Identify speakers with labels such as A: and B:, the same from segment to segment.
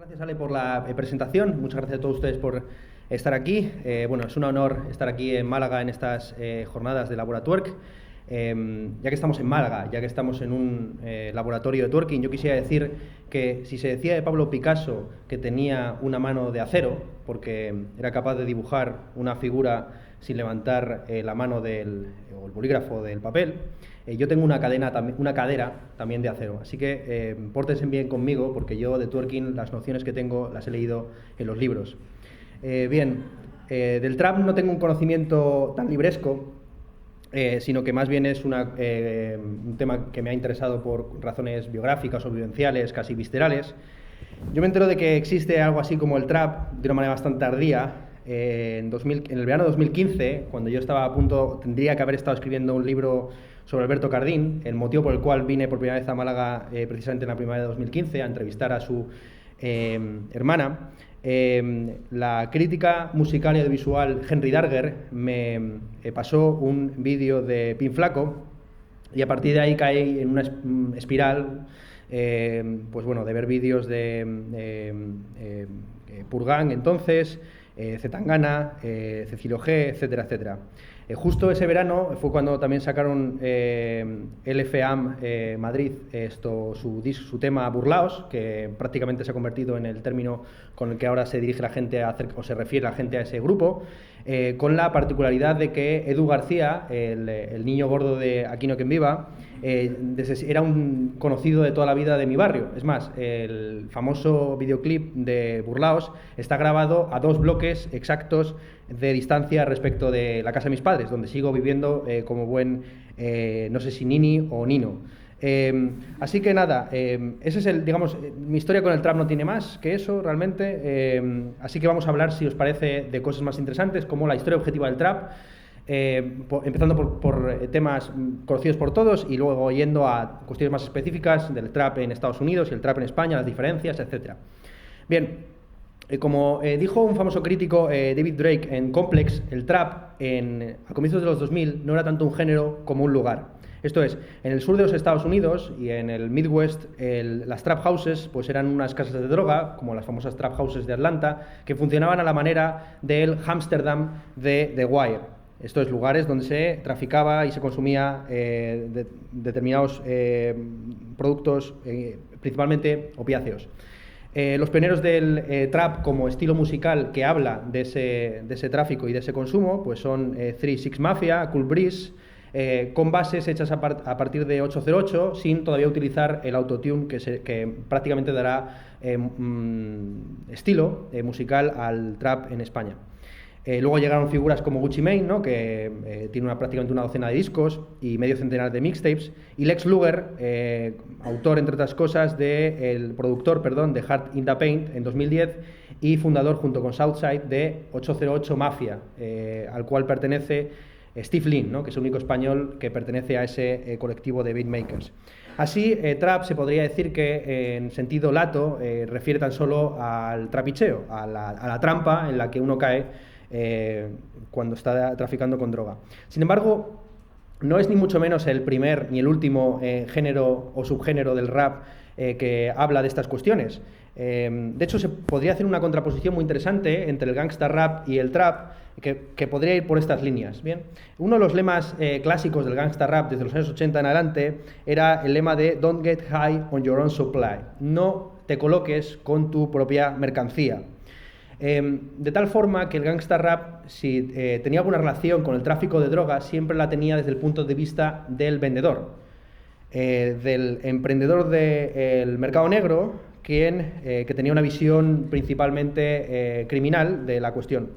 A: Gracias, Ale, por la presentación. Muchas gracias a todos ustedes por estar aquí. Bueno, es un honor estar aquí en Málaga en estas jornadas de Laboratwork. Ya que estamos en Málaga, ya que estamos en un laboratorio de twerking, yo quisiera decir que si se decía de Pablo Picasso que tenía una mano de acero, porque era capaz de dibujar una figura sin levantar la mano o el bolígrafo del papel, yo tengo una cadera también de acero. Así que pórtense bien conmigo, porque yo de twerking las nociones que tengo las he leído en los libros. Del trap no tengo un conocimiento tan libresco, sino que más bien es un tema que me ha interesado por razones biográficas o vivenciales, casi viscerales. Yo me entero de que existe algo así como el trap de una manera bastante tardía. En el verano de 2015, cuando yo tendría que haber estado escribiendo un libro sobre Alberto Cardín, el motivo por el cual vine por primera vez a Málaga precisamente en la primavera de 2015 a entrevistar a su hermana. La crítica musical y audiovisual Henry Darger me pasó un vídeo de Pin Flaco y a partir de ahí caí en una espiral pues bueno, de ver vídeos de Purgang entonces, Zetangana, Cecilio G, etcétera, etcétera. Justo ese verano fue cuando también sacaron LFAM Madrid su tema Burlaos, que prácticamente se ha convertido en el término con el que ahora se dirige la gente o se refiere la gente a ese grupo, con la particularidad de que Edu García, el niño gordo de Aquí no quien viva, era un conocido de toda la vida de mi barrio. Es más, el famoso videoclip de Burlaos está grabado a 2 bloques exactos de distancia respecto de la casa de mis padres, donde sigo viviendo como buen, no sé si nini o nino. Así que nada, ese es digamos, mi historia con el trap no tiene más que eso realmente, así que vamos a hablar, si os parece, de cosas más interesantes, como la historia objetiva del trap, empezando por temas conocidos por todos y luego yendo a cuestiones más específicas del trap en Estados Unidos y el trap en España, las diferencias, etc. Bien, como dijo un famoso crítico, David Drake, en Complex, el trap a comienzos de los 2000 no era tanto un género como un lugar. Esto es, en el sur de los Estados Unidos y en el Midwest, las trap houses pues eran unas casas de droga, como las famosas trap houses de Atlanta, que funcionaban a la manera del Amsterdam de The Wire. Estos lugares donde se traficaba y se consumía determinados productos, principalmente opiáceos. Los pioneros del trap como estilo musical que habla de ese tráfico y de ese consumo pues son 3 6 Mafia, Cool Breeze, con bases hechas a partir de 808 sin todavía utilizar el autotune que prácticamente dará estilo musical al trap en España. Luego llegaron figuras como Gucci Mane, ¿no? Que tiene prácticamente una docena de discos y medio centenar de mixtapes, y Lex Luger, autor, entre otras cosas, productor de Heart in the Paint en 2010 y fundador, junto con Southside, de 808 Mafia, al cual pertenece Steve Lin, ¿no? Que es el único español que pertenece a ese colectivo de beatmakers. Así, trap se podría decir que en sentido lato refiere tan solo al trapicheo, a la trampa en la que uno cae cuando está traficando con droga. Sin embargo, no es ni mucho menos el primer ni el último género o subgénero del rap que habla de estas cuestiones. De hecho, se podría hacer una contraposición muy interesante entre el gangsta rap y el trap, que podría ir por estas líneas. Bien, uno de los lemas clásicos del gangsta rap desde los años 80 en adelante era el lema de "Don't get high on your own supply", no te coloques con tu propia mercancía. De tal forma que el gangsta rap, si tenía alguna relación con el tráfico de drogas, siempre la tenía desde el punto de vista del vendedor, del emprendedor del mercado negro, que tenía una visión principalmente criminal de la cuestión.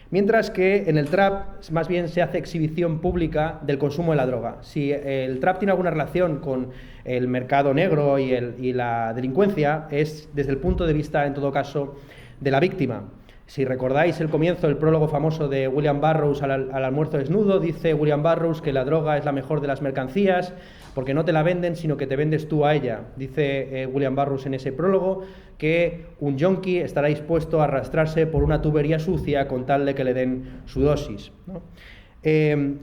A: Mientras que en el trap más bien se hace exhibición pública del consumo de la droga. Si el trap tiene alguna relación con el mercado negro y la delincuencia, es desde el punto de vista, en todo caso, de la víctima. Si recordáis el comienzo del prólogo famoso de William Burroughs al almuerzo desnudo, dice William Burroughs que la droga es la mejor de las mercancías porque no te la venden, sino que te vendes tú a ella. Dice William Burroughs en ese prólogo que un yonki estará dispuesto a arrastrarse por una tubería sucia con tal de que le den su dosis, ¿no?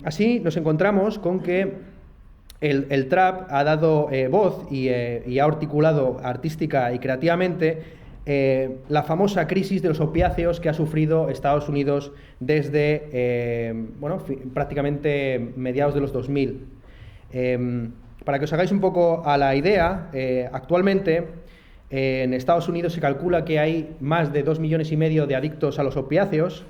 A: Así nos encontramos con que el trap ha dado voz y ha articulado artística y creativamente la famosa crisis de los opiáceos que ha sufrido Estados Unidos desde prácticamente mediados de los 2000. Para que os hagáis un poco a la idea, actualmente en Estados Unidos se calcula que hay más de 2,5 millones de adictos a los opiáceos,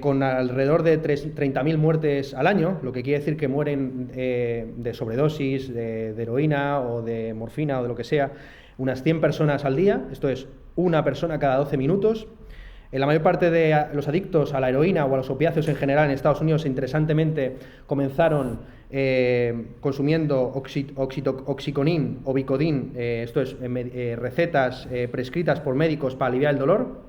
A: con alrededor de 30.000 muertes al año, lo que quiere decir que mueren de sobredosis, de heroína o de morfina o de lo que sea, unas 100 personas al día, esto es una persona cada 12 minutos. La mayor parte de los adictos a la heroína o a los opiáceos en general en Estados Unidos, interesantemente, comenzaron consumiendo oxiconin o Vicodin, esto es recetas prescritas por médicos para aliviar el dolor,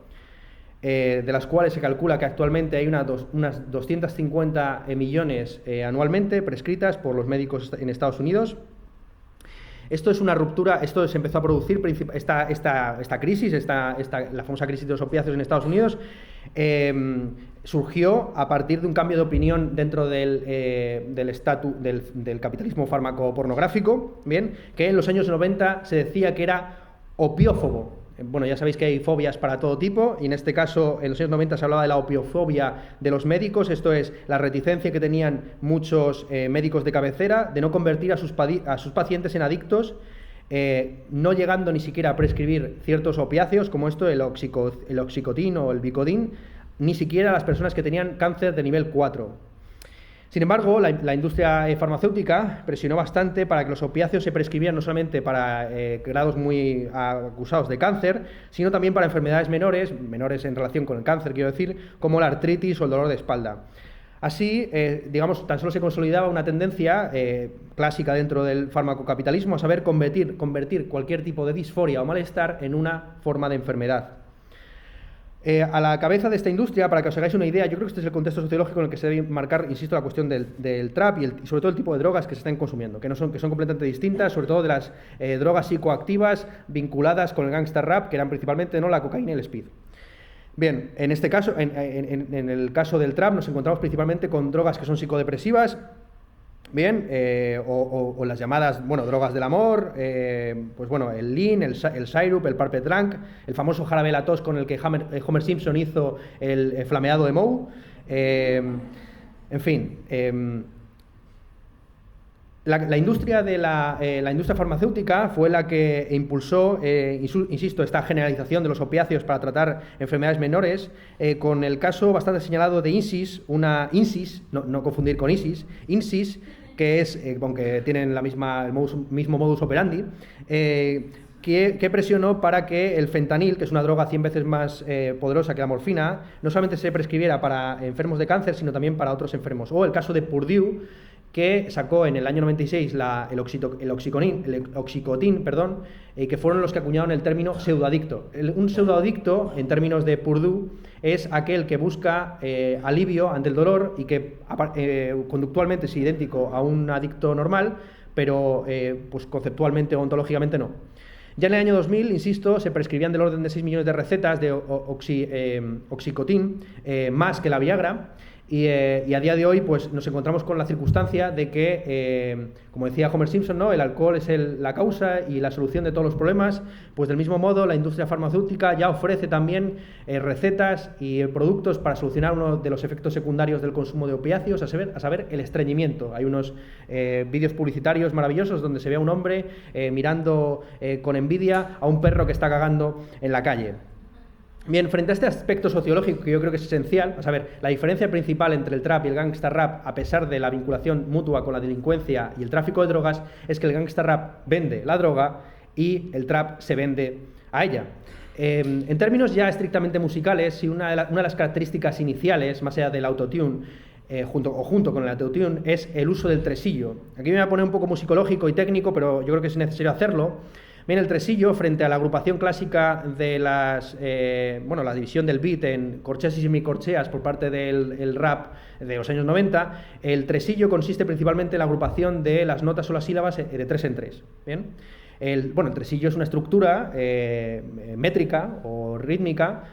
A: de las cuales se calcula que actualmente hay unas 250 millones anualmente prescritas por los médicos en Estados Unidos. Esto es una ruptura, esto se empezó a producir, esta crisis, la famosa crisis de los opiáceos en Estados Unidos, surgió a partir de un cambio de opinión dentro del capitalismo farmacopornográfico, ¿bien? Que en los años 90 se decía que era opiófobo. Bueno, ya sabéis que hay fobias para todo tipo, y en este caso, en los años 90 se hablaba de la opiofobia de los médicos, esto es, la reticencia que tenían muchos médicos de cabecera de no convertir a sus pacientes en adictos, no llegando ni siquiera a prescribir ciertos opiáceos, como esto, el oxicotin o el Vicodin, ni siquiera a las personas que tenían cáncer de nivel 4. Sin embargo, la industria farmacéutica presionó bastante para que los opiáceos se prescribieran no solamente para grados muy acusados de cáncer, sino también para enfermedades menores en relación con el cáncer, quiero decir, como la artritis o el dolor de espalda. Así, digamos, tan solo se consolidaba una tendencia clásica dentro del farmacocapitalismo, a saber convertir cualquier tipo de disforia o malestar en una forma de enfermedad. A la cabeza de esta industria, para que os hagáis una idea, yo creo que este es el contexto sociológico en el que se debe marcar, insisto, la cuestión del trap y sobre todo el tipo de drogas que se están consumiendo, que son completamente distintas, sobre todo de las drogas psicoactivas vinculadas con el gangster rap, que eran principalmente la cocaína y el speed. Bien, en este caso, en el caso del trap, nos encontramos principalmente con drogas que son psicodepresivas, bien, o las llamadas, drogas del amor, el lean, el syrup, el purple drunk, el famoso jarabe la tos con el que Homer Simpson hizo el flameado de Moe, en fin. La industria la industria farmacéutica fue la que impulsó, insisto, esta generalización de los opiáceos para tratar enfermedades menores, con el caso bastante señalado de INSYS, no confundir con INSYS, que es, aunque tienen el mismo modus operandi, que presionó para que el fentanil, que es una droga 100 veces más poderosa que la morfina, no solamente se prescribiera para enfermos de cáncer, sino también para otros enfermos. O el caso de Purdue, que sacó en el año 96 el oxicotin, que fueron los que acuñaron el término pseudoadicto. Un pseudoadicto, en términos de Purdue, es aquel que busca alivio ante el dolor y que conductualmente es idéntico a un adicto normal, pero pues conceptualmente o ontológicamente no. Ya en el año 2000, insisto, se prescribían del orden de 6 millones de recetas de oxicotin, más que la Viagra, y a día de hoy pues nos encontramos con la circunstancia de que, como decía Homer Simpson, ¿no?, el alcohol es la causa y la solución de todos los problemas. Pues del mismo modo la industria farmacéutica ya ofrece también recetas y productos para solucionar uno de los efectos secundarios del consumo de opiáceos, a saber el estreñimiento. Hay unos vídeos publicitarios maravillosos donde se ve a un hombre mirando con envidia a un perro que está cagando en la calle. Bien, frente a este aspecto sociológico que yo creo que es esencial, a saber, la diferencia principal entre el trap y el gangsta rap, a pesar de la vinculación mutua con la delincuencia y el tráfico de drogas, es que el gangsta rap vende la droga y el trap se vende a ella. En términos ya estrictamente musicales, una de las características iniciales, más allá del autotune, junto con el autotune, es el uso del tresillo. Aquí me voy a poner un poco musicológico y técnico, pero yo creo que es necesario hacerlo. Bien, el tresillo, frente a la agrupación clásica de la división del beat en corcheas y semicorcheas por parte del rap de los años 90, el tresillo consiste principalmente en la agrupación de las notas o las sílabas de 3 en 3. Bien. El tresillo es una estructura métrica o rítmica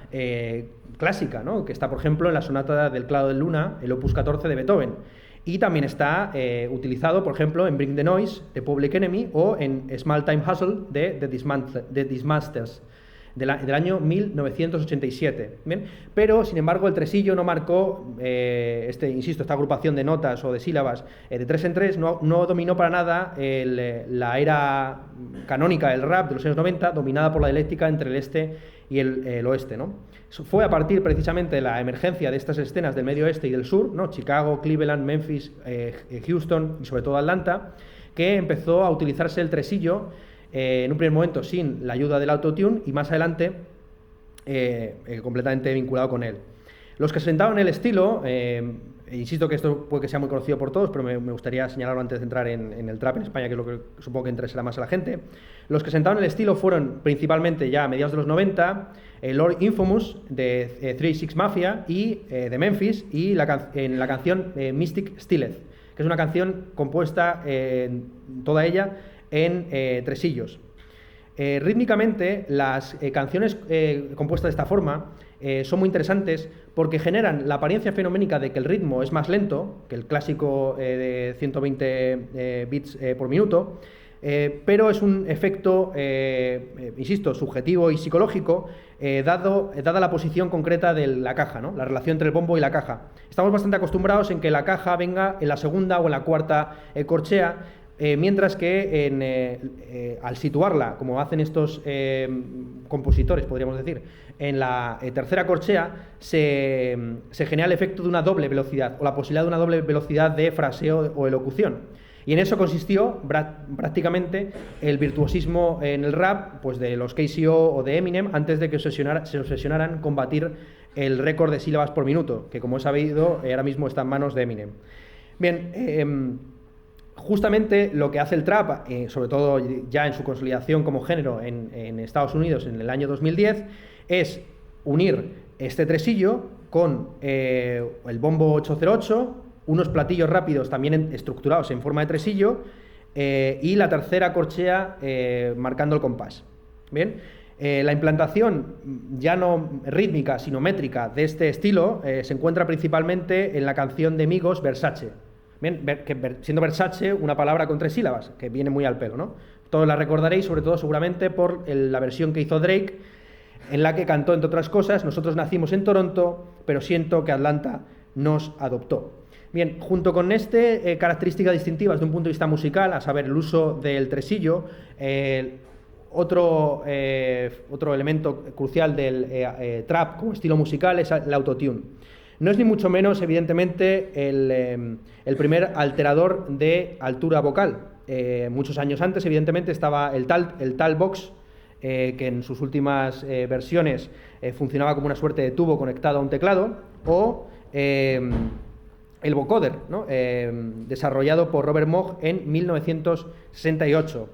A: clásica, ¿no?, que está, por ejemplo, en la sonata del Claro de Luna, el opus 14 de Beethoven. Y también está utilizado, por ejemplo, en Bring the Noise, de Public Enemy, o en Small Time Hustle, de The Dismasters. del año 1987. ¿Bien? Pero, sin embargo, el tresillo no marcó, insisto, esta agrupación de notas o de sílabas de 3 en 3 no dominó para nada la era canónica del rap de los años 90, dominada por la dialéctica entre el este y el oeste, ¿no? Fue a partir precisamente de la emergencia de estas escenas del medio oeste y del sur, ¿no? Chicago, Cleveland, Memphis, Houston y sobre todo Atlanta, que empezó a utilizarse el tresillo en un primer momento sin la ayuda del autotune y más adelante completamente vinculado con él. Los que se sentaban en el estilo, insisto que esto puede que sea muy conocido por todos, pero me gustaría señalarlo antes de entrar en el trap en España, que es lo que supongo que interesará más a la gente. Los que sentaban en el estilo fueron principalmente ya a mediados de los 90, Lord Infamous de 3-6 Mafia y de Memphis, y en la canción Mystic Stilleth, que es una canción compuesta toda ella en tresillos. Rítmicamente, las canciones compuestas de esta forma son muy interesantes porque generan la apariencia fenoménica de que el ritmo es más lento que el clásico de 120 bits por minuto, pero es un efecto, insisto, subjetivo y psicológico, dada la posición concreta de la caja, ¿no? La relación entre el bombo y la caja. Estamos bastante acostumbrados en que la caja venga en la segunda o en la cuarta corchea, mientras que al situarla, como hacen estos compositores, podríamos decir, en la tercera corchea, se genera el efecto de una doble velocidad, o la posibilidad de una doble velocidad de fraseo o elocución. Y en eso consistió prácticamente el virtuosismo en el rap, pues de los KCO o de Eminem, antes de que se obsesionaran con batir el récord de sílabas por minuto, que como he sabido, ahora mismo está en manos de Eminem. Bien, justamente lo que hace el trap, sobre todo ya en su consolidación como género en Estados Unidos en el año 2010, es unir este tresillo con el bombo 808, unos platillos rápidos también estructurados en forma de tresillo, y la tercera corchea marcando el compás. Bien, la implantación ya no rítmica sino métrica de este estilo se encuentra principalmente en la canción de Migos, Versace. Bien, siendo Versace una palabra con 3 sílabas, que viene muy al pelo, ¿no? Todos la recordaréis, sobre todo seguramente por la versión que hizo Drake, en la que cantó, entre otras cosas, nosotros nacimos en Toronto, pero siento que Atlanta nos adoptó. Bien, junto con características distintivas de un punto de vista musical, a saber, el uso del tresillo, otro elemento crucial del trap como estilo musical es el autotune. No es ni mucho menos, evidentemente, el primer alterador de altura vocal. Muchos años antes, evidentemente, estaba el Talkbox, que en sus últimas versiones funcionaba como una suerte de tubo conectado a un teclado, o el vocoder, ¿no? Desarrollado por Robert Moog en 1968.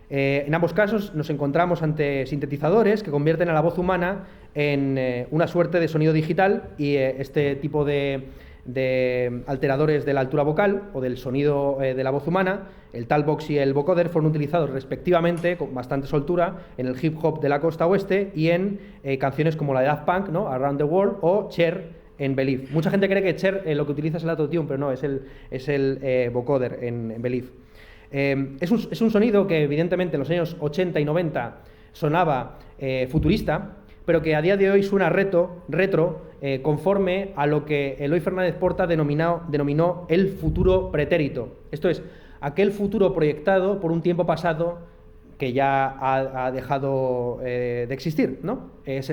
A: En ambos casos nos encontramos ante sintetizadores que convierten a la voz humana en una suerte de sonido digital, y este tipo de alteradores de la altura vocal o del sonido de la voz humana, el Talkbox y el vocoder, fueron utilizados respectivamente con bastante soltura en el hip hop de la costa oeste y en canciones como la de Daft Punk, ¿no? Around the World, o Cher en Believe. Mucha gente cree que Cher lo que utiliza es el autotune, pero no, es el vocoder en Believe. Es un sonido que evidentemente en los años 80 y 90 sonaba futurista, pero que a día de hoy suena retro, conforme a lo que Eloy Fernández Porta denominó el futuro pretérito. Esto es, aquel futuro proyectado por un tiempo pasado que ya ha dejado de existir, ¿no? Que es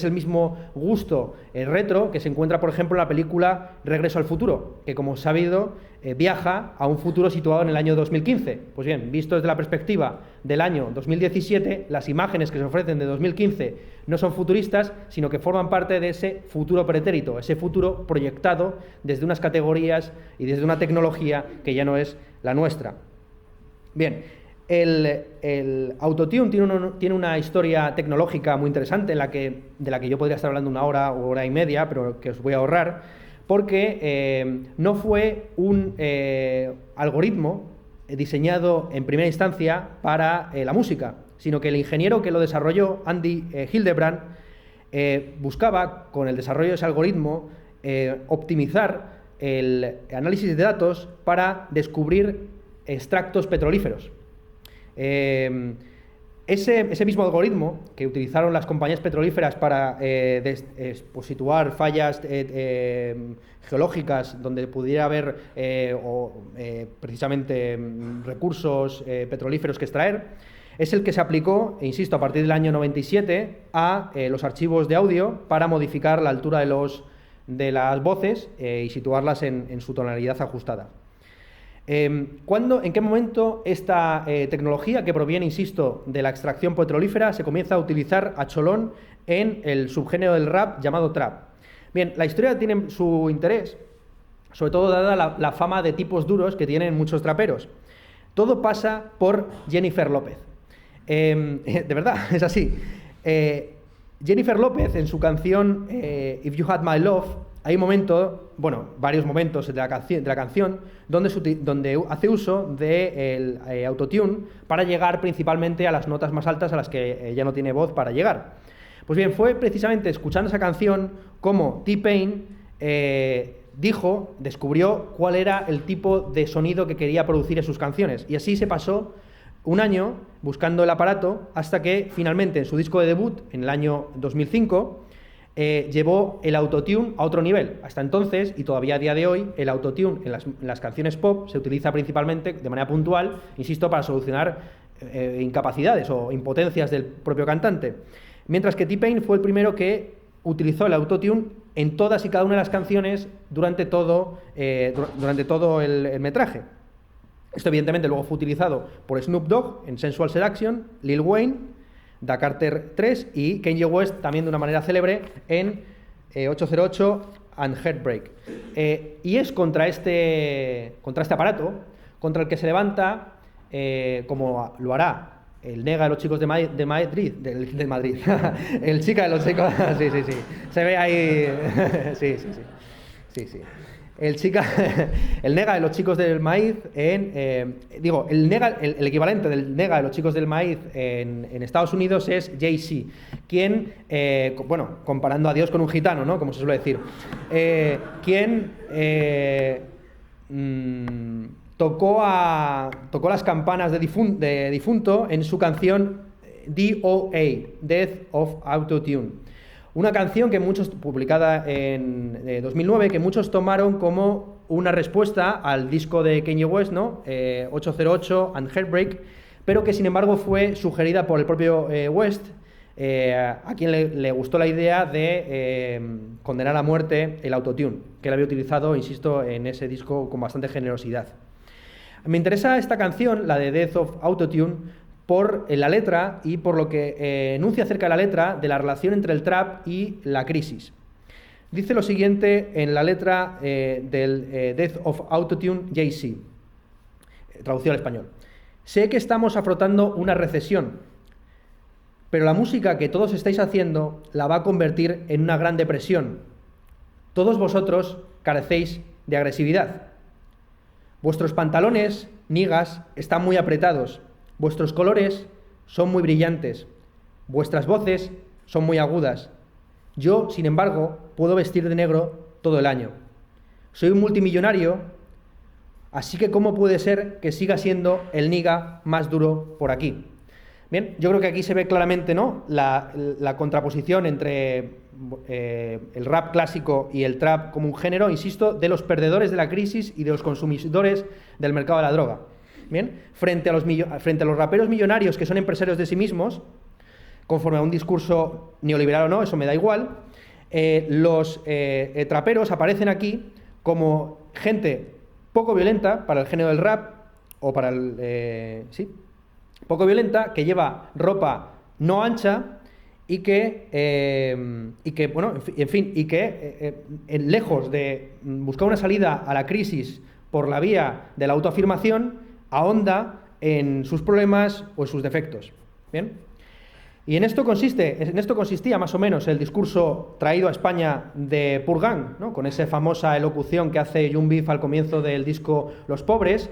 A: el mismo gusto retro que se encuentra, por ejemplo, en la película Regreso al futuro, que, como sabido, viaja a un futuro situado en el año 2015. Pues bien, visto desde la perspectiva del año 2017, las imágenes que se ofrecen de 2015 no son futuristas, sino que forman parte de ese futuro pretérito, ese futuro proyectado desde unas categorías y desde una tecnología que ya no es la nuestra. Bien, el autotune tiene una historia tecnológica muy interesante de la que yo podría estar hablando una hora o hora y media, pero que os voy a ahorrar, porque no fue un algoritmo diseñado en primera instancia para la música, sino que el ingeniero que lo desarrolló, Andy Hildebrand, buscaba, con el desarrollo de ese algoritmo, optimizar el análisis de datos para descubrir extractos petrolíferos. Ese mismo algoritmo que utilizaron las compañías petrolíferas para situar fallas geológicas donde pudiera haber precisamente recursos petrolíferos que extraer, es el que se aplicó, insisto, a partir del año 97 a los archivos de audio para modificar la altura de las voces y situarlas en su tonalidad ajustada. ¿En qué momento esta tecnología, que proviene, insisto, de la extracción petrolífera, se comienza a utilizar a cholón en el subgénero del rap llamado trap? Bien, la historia tiene su interés, sobre todo dada la fama de tipos duros que tienen muchos traperos. Todo pasa por Jennifer López. De verdad, es así. Jennifer López, en su canción If You Had My Love, hay un momento, bueno, varios momentos de la canción donde hace uso del autotune para llegar principalmente a las notas más altas a las que ella no tiene voz para llegar. Pues bien, fue precisamente escuchando esa canción como T-Pain descubrió cuál era el tipo de sonido que quería producir en sus canciones, y así se pasó un año buscando el aparato hasta que finalmente en su disco de debut, en el año 2005, llevó el autotune a otro nivel. Hasta entonces, y todavía a día de hoy, el autotune en las canciones pop se utiliza principalmente de manera puntual, insisto, para solucionar incapacidades o impotencias del propio cantante. Mientras que T-Pain fue el primero que utilizó el autotune en todas y cada una de las canciones durante todo el metraje. Esto evidentemente luego fue utilizado por Snoop Dogg en Sensual Seduction, Lil Wayne, Da Carter 3 y Kanye West también de una manera célebre en 808 and Heartbreak. Y es contra este aparato contra el que se levanta, como lo hará el nega de los chicos de Madrid, el chica de los chicos, sí, se ve ahí, sí. El nega de los chicos del maíz el equivalente del nega de los chicos del maíz en Estados Unidos es Jay-Z, quien, comparando a Dios con un gitano, ¿no?, como se suele decir, tocó las campanas de difunto en su canción DOA, Death of Autotune. Una canción publicada en 2009, que muchos tomaron como una respuesta al disco de Kanye West, ¿no?, 808 and Heartbreak, pero que sin embargo fue sugerida por el propio West, a quien le gustó la idea de condenar a muerte el autotune, que él había utilizado, insisto, en ese disco con bastante generosidad. Me interesa esta canción, la de Death of Autotune, por la letra y por lo que enuncia acerca de la letra de la relación entre el trap y la crisis. Dice lo siguiente en la letra del Death of Autotune, Jay-Z, traducido al español. Sé que estamos afrontando una recesión, pero la música que todos estáis haciendo la va a convertir en una gran depresión. Todos vosotros carecéis de agresividad. Vuestros pantalones, niggas, están muy apretados. Vuestros colores son muy brillantes, vuestras voces son muy agudas. Yo, sin embargo, puedo vestir de negro todo el año. Soy un multimillonario, así que ¿cómo puede ser que siga siendo el nigga más duro por aquí? Bien, yo creo que aquí se ve claramente, ¿no?, la contraposición entre el rap clásico y el trap como un género, insisto, de los perdedores de la crisis y de los consumidores del mercado de la droga. Bien, frente a los raperos millonarios que son empresarios de sí mismos, conforme a un discurso neoliberal o no, eso me da igual, los traperos aparecen aquí como gente poco violenta para el género del rap, o para poco violenta, que lleva ropa no ancha y que lejos de buscar una salida a la crisis por la vía de la autoafirmación, ahonda en sus problemas o en sus defectos. ¿Bien? Y en esto consistía más o menos el discurso traído a España de Purgan, ¿no?, con esa famosa elocución que hace Young Beef al comienzo del disco Los Pobres,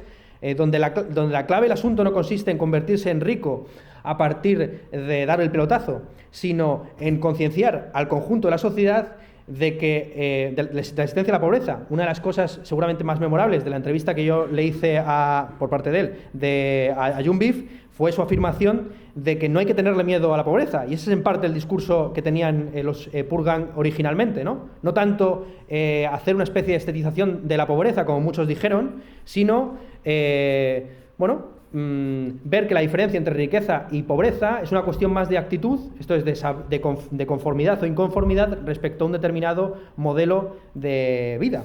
A: donde la clave del asunto no consiste en convertirse en rico a partir de dar el pelotazo, sino en concienciar al conjunto de la sociedad de que de la existencia de la pobreza. Una de las cosas seguramente más memorables de la entrevista que yo le hice por parte de él a Young Beef fue su afirmación de que no hay que tenerle miedo a la pobreza, y ese es en parte el discurso que tenían los Purgan originalmente, ¿no? No tanto hacer una especie de estetización de la pobreza, como muchos dijeron, sino, ver que la diferencia entre riqueza y pobreza es una cuestión más de actitud, esto es de conformidad o inconformidad respecto a un determinado modelo de vida.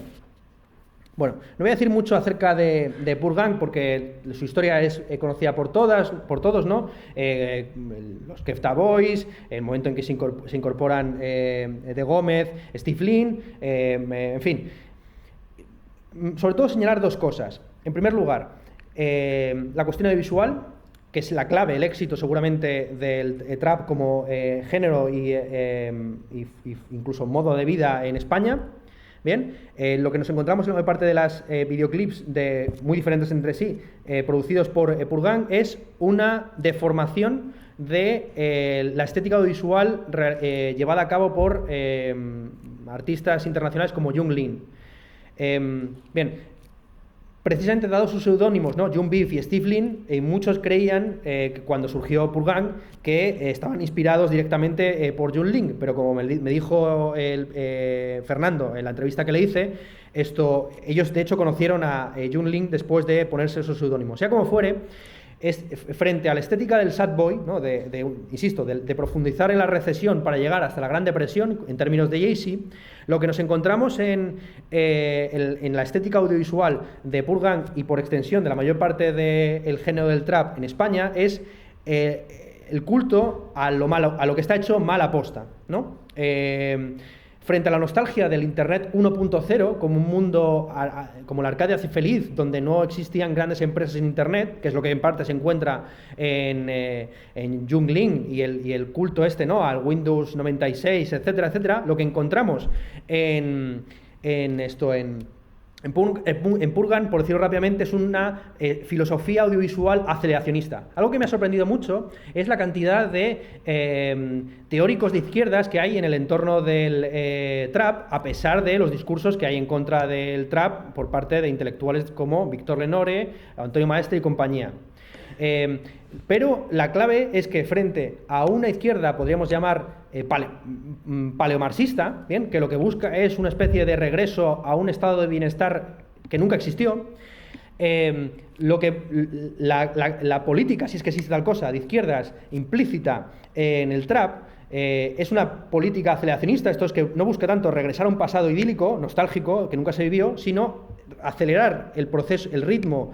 A: Bueno, no voy a decir mucho acerca de Purgan porque su historia es conocida por todos, ¿no? Los Kefta Boys, el momento en que se incorporan de Gómez, Steve Lin, en fin. Sobre todo señalar dos cosas. En primer lugar, la cuestión audiovisual, que es la clave, el éxito seguramente del trap como género y incluso modo de vida en España. Bien, lo que nos encontramos en la parte de las videoclips muy diferentes entre sí, producidos por Purgan, es una deformación de la estética audiovisual llevada a cabo por artistas internacionales como Young Lean. Bien, precisamente dados sus seudónimos, ¿no? Young Beef y Steve Lin, muchos creían que cuando surgió Purgan que estaban inspirados directamente por Young Lean, pero como me dijo Fernando en la entrevista que le hice, ellos de hecho conocieron a Young Lean después de ponerse esos seudónimos. Sea como fuere, frente a la estética del sad boy, ¿no? Insisto, de profundizar en la recesión para llegar hasta la Gran Depresión en términos de Jay-Z, lo que nos encontramos en la estética audiovisual de Purgan y por extensión de la mayor parte del género del trap en España es el culto a lo malo, a lo que está hecho mal aposta, ¿no? Frente a la nostalgia del Internet 1.0 como un mundo como la Arcadia feliz, donde no existían grandes empresas en Internet, que es lo que en parte se encuentra en Young Lean y el culto ¿no? al Windows 96, etcétera, etcétera, lo que encontramos en Purgan, por decirlo rápidamente, es una filosofía audiovisual aceleracionista. Algo que me ha sorprendido mucho es la cantidad de teóricos de izquierdas que hay en el entorno del trap, a pesar de los discursos que hay en contra del trap por parte de intelectuales como Víctor Lenore, Antonio Maestre y compañía. Pero la clave es que frente a una izquierda, podríamos llamar paleomarxista, ¿bien? Que lo que busca es una especie de regreso a un estado de bienestar que nunca existió, la política, si es que existe tal cosa, de izquierdas implícita en el trap, es una política aceleracionista, esto es que no busca tanto regresar a un pasado idílico, nostálgico, que nunca se vivió, sino acelerar el proceso, el ritmo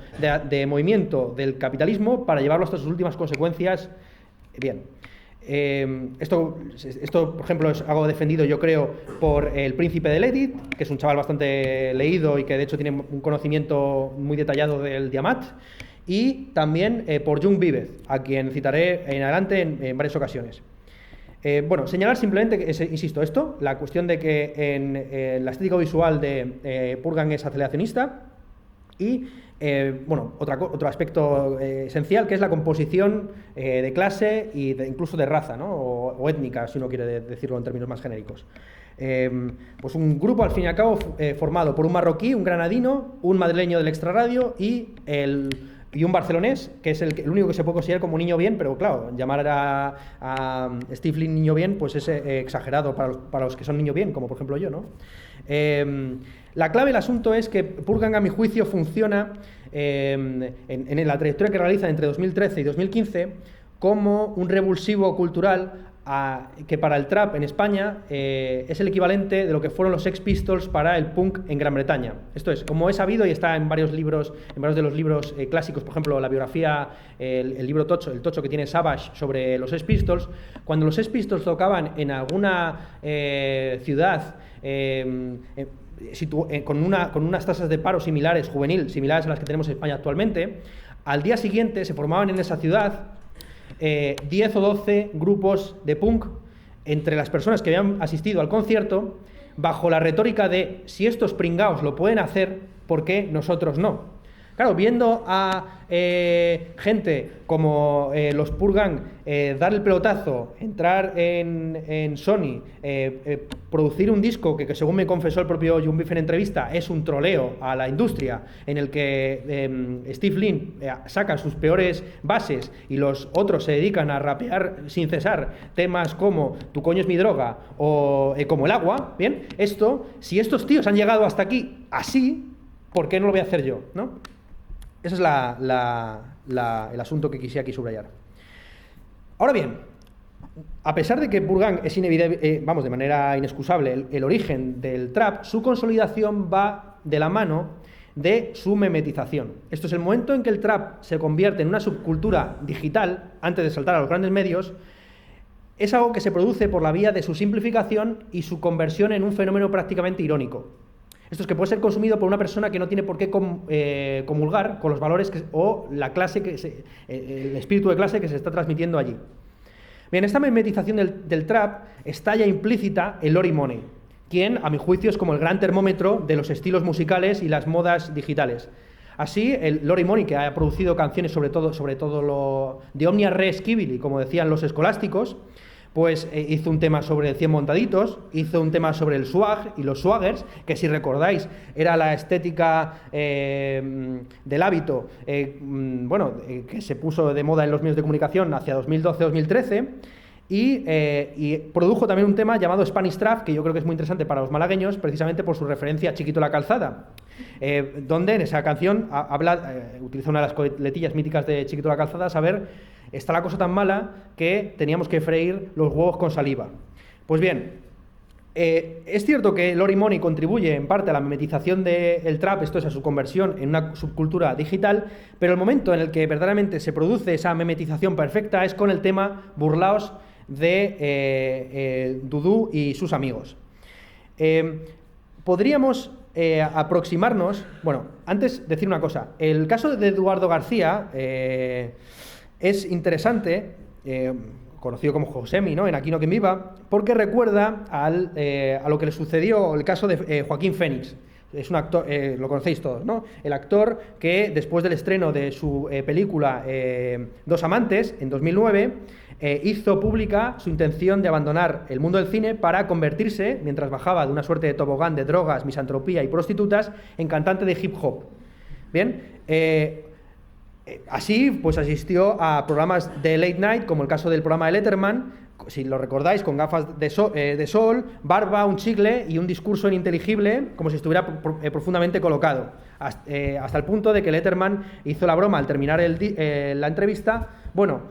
A: de movimiento del capitalismo para llevarlo hasta sus últimas consecuencias. Bien, esto, por ejemplo, es algo defendido, yo creo, por el Príncipe del Edit, que es un chaval bastante leído y que de hecho tiene un conocimiento muy detallado del Diamat, y también por Jung Vivez, a quien citaré en adelante en varias ocasiones. Señalar simplemente, insisto, la cuestión de que en la estética visual de Purgan es aceleracionista y, otro aspecto esencial, que es la composición de clase y incluso de raza, ¿no? o étnica, si uno quiere decirlo en términos más genéricos. Pues un grupo, al fin y al cabo, formado por un marroquí, un granadino, un madrileño del extrarradio y un barcelonés, que es el único que se puede considerar como niño bien, pero claro, llamar a Steve Lin niño bien, pues es exagerado para los que son niño bien, como por ejemplo yo, ¿no? La clave del asunto es que Purgan, a mi juicio, funciona en la trayectoria que realiza entre 2013 y 2015 como un revulsivo cultural que para el trap en España es el equivalente de lo que fueron los Sex Pistols para el punk en Gran Bretaña. Esto es, como he sabido y está en varios de los libros clásicos, por ejemplo, la biografía, el libro tocho, el tocho que tiene Savage sobre los Sex Pistols, cuando los Sex Pistols tocaban en alguna ciudad con unas tasas de paro juvenil similares a las que tenemos en España actualmente, al día siguiente se formaban en esa ciudad 10 o 12 grupos de punk entre las personas que habían asistido al concierto, bajo la retórica de si estos pringaos lo pueden hacer, ¿por qué nosotros no? Claro, viendo a gente como los Purgan dar el pelotazo, entrar en Sony, producir un disco que según me confesó el propio John Beef en entrevista, es un troleo a la industria, en el que Steve Lin saca sus peores bases y los otros se dedican a rapear sin cesar temas como Tu coño es mi droga o como El agua, bien, si estos tíos han llegado hasta aquí así, ¿por qué no lo voy a hacer yo? ¿No? Ese es el asunto que quisiera aquí subrayar. Ahora bien, a pesar de que Purgan es inevitable, de manera inexcusable, el origen del trap, su consolidación va de la mano de su memetización. Esto es el momento en que el trap se convierte en una subcultura digital, antes de saltar a los grandes medios. Es algo que se produce por la vía de su simplificación y su conversión en un fenómeno prácticamente irónico. Esto es que puede ser consumido por una persona que no tiene por qué comulgar con los valores o la clase el espíritu de clase que se está transmitiendo allí. Bien, esta memetización del trap está ya implícita en Lori Money, quien, a mi juicio, es como el gran termómetro de los estilos musicales y las modas digitales. Así, el Lori Money, que ha producido canciones sobre todo lo de Omnia Res Scibili, como decían los escolásticos, pues hizo un tema sobre 100 montaditos, hizo un tema sobre el swag y los swaggers, que si recordáis era la estética del hábito, que se puso de moda en los medios de comunicación hacia 2012-2013, y produjo también un tema llamado Spanish Trap, que yo creo que es muy interesante para los malagueños, precisamente por su referencia a Chiquito la Calzada, donde en esa canción utiliza una de las coletillas míticas de Chiquito la Calzada, a saber, está la cosa tan mala que teníamos que freír los huevos con saliva. Pues bien, es cierto que Lori Money contribuye en parte a la memetización del trap, esto es a su conversión en una subcultura digital, pero el momento en el que verdaderamente se produce esa memetización perfecta es con el tema Burlaos de Dudu y sus amigos. Podríamos aproximarnos... Bueno, antes decir una cosa. El caso de Eduardo García es interesante, conocido como Josemi, ¿no?, en Aquí no quien viva, porque recuerda a lo que le sucedió el caso de Joaquín Phoenix. Es un actor, lo conocéis todos, ¿no? El actor que después del estreno de su película Dos amantes, en 2009, hizo pública su intención de abandonar el mundo del cine para convertirse, mientras bajaba de una suerte de tobogán de drogas, misantropía y prostitutas, en cantante de hip hop. Bien, así pues asistió a programas de late night, como el caso del programa de Letterman, si lo recordáis, con gafas de sol, barba, un chicle y un discurso ininteligible, como si estuviera profundamente colocado, hasta el punto de que Letterman hizo la broma al terminar la entrevista: bueno,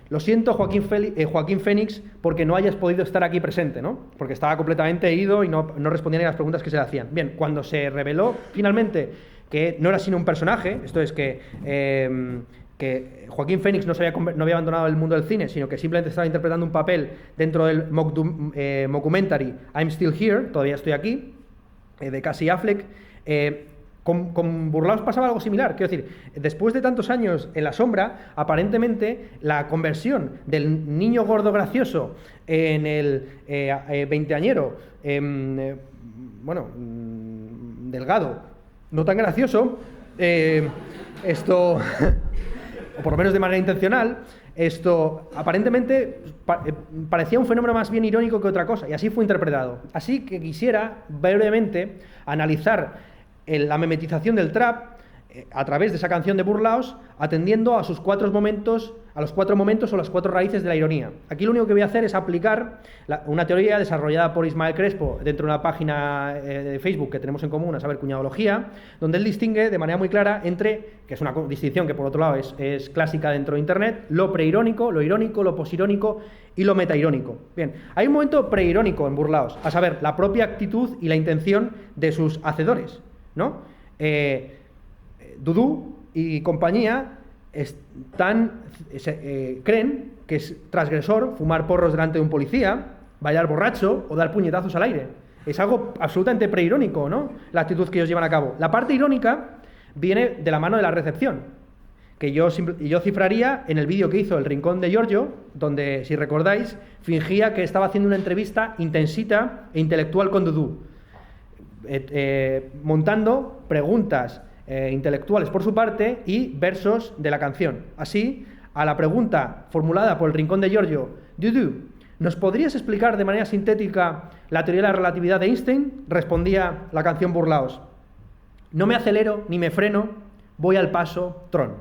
A: lo siento, Joaquín Phoenix, porque no hayas podido estar aquí presente, ¿no? Porque estaba completamente ido y no respondía ni a las preguntas que se le hacían. Bien, cuando se reveló finalmente que no era sino un personaje, esto es que Joaquín Phoenix no había abandonado el mundo del cine, sino que simplemente estaba interpretando un papel dentro del mockumentary I'm Still Here, todavía estoy aquí, de Casey Affleck. Con Burlaos pasaba algo similar. Quiero decir, después de tantos años en la sombra, aparentemente la conversión del niño gordo gracioso en el veinteañero, delgado, no tan gracioso, o por lo menos de manera intencional, esto aparentemente parecía un fenómeno más bien irónico que otra cosa, y así fue interpretado. Así que quisiera brevemente analizar la memetización del trap a través de esa canción de Burlaos, atendiendo a sus cuatro momentos o las cuatro raíces de la ironía. Aquí lo único que voy a hacer es aplicar una teoría desarrollada por Ismael Crespo dentro de una página de Facebook que tenemos en común, a saber, Cuñadología, donde él distingue de manera muy clara entre, que es una distinción que por otro lado es clásica dentro de Internet, lo preirónico, lo irónico, lo posirónico y lo metairónico. Bien, hay un momento preirónico en Burlaos, a saber, la propia actitud y la intención de sus hacedores, ¿no? Dudu y compañía creen que es transgresor fumar porros delante de un policía, bailar borracho o dar puñetazos al aire. Es algo absolutamente preirónico, ¿no?, la actitud que ellos llevan a cabo. La parte irónica viene de la mano de la recepción, que yo cifraría en el vídeo que hizo El Rincón de Giorgio, donde, si recordáis, fingía que estaba haciendo una entrevista intensita e intelectual con Dudu, montando preguntas intelectuales por su parte y versos de la canción. Así, a la pregunta formulada por el Rincón de Giorgio, Dudu, ¿nos podrías explicar de manera sintética la teoría de la relatividad de Einstein? Respondía la canción Burlaos. No me acelero ni me freno, voy al paso, Tron.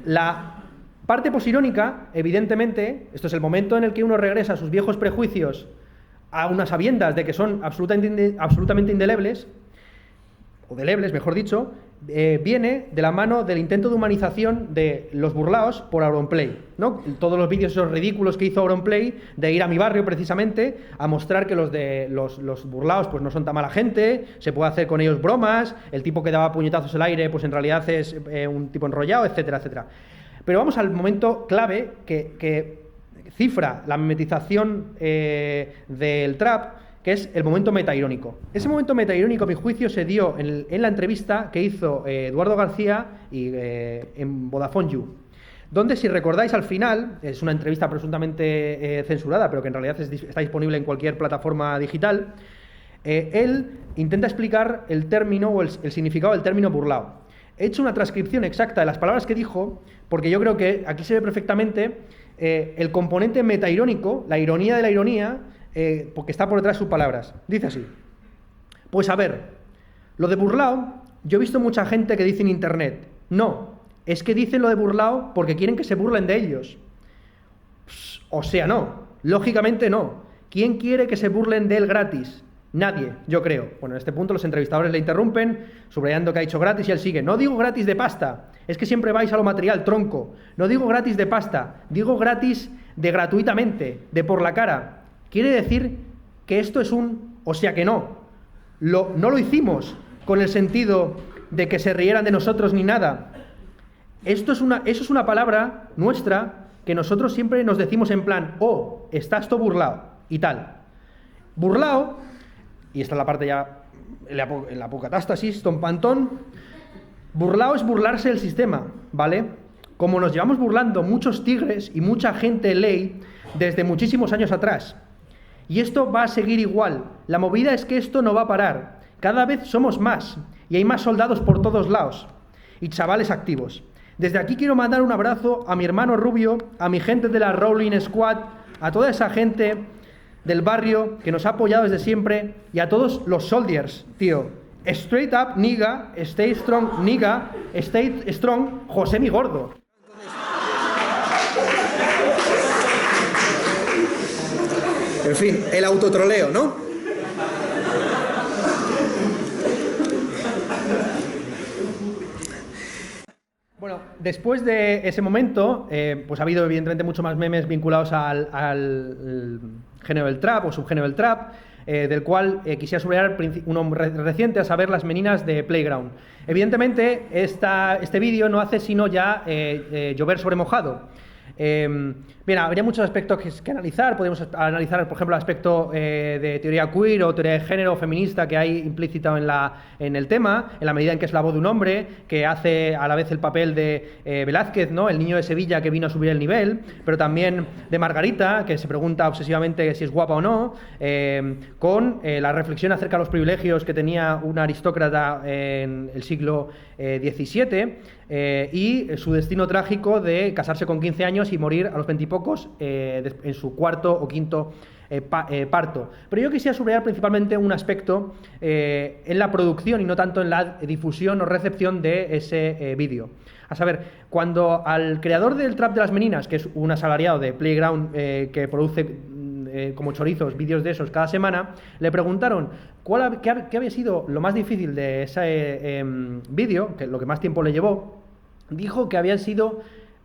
A: La parte posirónica, evidentemente, esto es el momento en el que uno regresa a sus viejos prejuicios a unas sabiendas de que son absolutamente indelebles, o delebles, mejor dicho, viene de la mano del intento de humanización de los burlaos por Auronplay, ¿no? Todos los vídeos esos ridículos que hizo Auronplay de ir a mi barrio precisamente a mostrar que los burlaos pues no son tan mala gente, se puede hacer con ellos bromas, el tipo que daba puñetazos al aire pues en realidad es un tipo enrollado, etcétera, etcétera. Pero vamos al momento clave que cifra la mimetización del trap, que es el momento metairónico. Ese momento metairónico, a mi juicio, se dio en la entrevista que hizo Eduardo García en Vodafone You, donde, si recordáis, al final, es una entrevista presuntamente censurada, pero que en realidad está disponible en cualquier plataforma digital, él intenta explicar el término o el significado del término burlao. He hecho una transcripción exacta de las palabras que dijo, porque yo creo que aquí se ve perfectamente el componente metairónico, la ironía de la ironía, porque está por detrás de sus palabras. Dice así: pues a ver, lo de burlao, yo he visto mucha gente que dice en internet, no, es que dicen lo de burlao porque quieren que se burlen de ellos. O sea, no, lógicamente no. ¿Quién quiere que se burlen de él gratis? Nadie, yo creo. Bueno, en este punto los entrevistadores le interrumpen, subrayando que ha dicho gratis, y él sigue. No digo gratis de pasta, es que siempre vais a lo material, tronco. No digo gratis de pasta, digo gratis de gratuitamente, de por la cara. Quiere decir que esto es o sea que no. No lo hicimos con el sentido de que se rieran de nosotros ni nada. Eso es una palabra nuestra que nosotros siempre nos decimos en plan, oh, estás todo burlao y tal. Burlao, y esta es la parte ya, la apocatástasis, ton pantón, burlao es burlarse del sistema, ¿vale? Como nos llevamos burlando muchos tigres y mucha gente ley desde muchísimos años atrás. Y esto va a seguir igual. La movida es que esto no va a parar. Cada vez somos más y hay más soldados por todos lados y chavales activos. Desde aquí quiero mandar un abrazo a mi hermano Rubio, a mi gente de la Rolling Squad, a toda esa gente del barrio que nos ha apoyado desde siempre y a todos los soldiers, tío. Straight up, nigga, stay strong, nigga, stay strong, José mi gordo. En fin, el autotroleo, ¿no? Bueno, después de ese momento, pues ha habido evidentemente mucho más memes vinculados al género del trap o subgénero del trap, del cual quisiera subrayar uno reciente, a saber, las meninas de Playground. Evidentemente, este vídeo no hace sino ya llover sobre mojado. Bien, habría muchos aspectos que analizar. Podemos analizar, por ejemplo, el aspecto de teoría queer o teoría de género feminista que hay implícito en el tema, en la medida en que es la voz de un hombre que hace a la vez el papel de Velázquez, ¿no?, el niño de Sevilla que vino a subir el nivel, pero también de Margarita, que se pregunta obsesivamente si es guapa o no, con la reflexión acerca de los privilegios que tenía una aristócrata en el siglo XVII, y su destino trágico de casarse con 15 años y morir a los 20 y pocos en su cuarto o quinto parto. Pero yo quisiera subrayar principalmente un aspecto en la producción y no tanto en la difusión o recepción de ese vídeo. A saber, cuando al creador del Trap de las Meninas, que es un asalariado de Playground que produce como chorizos vídeos de esos cada semana, le preguntaron qué había sido lo más difícil de ese vídeo, que lo que más tiempo le llevó, dijo que habían sido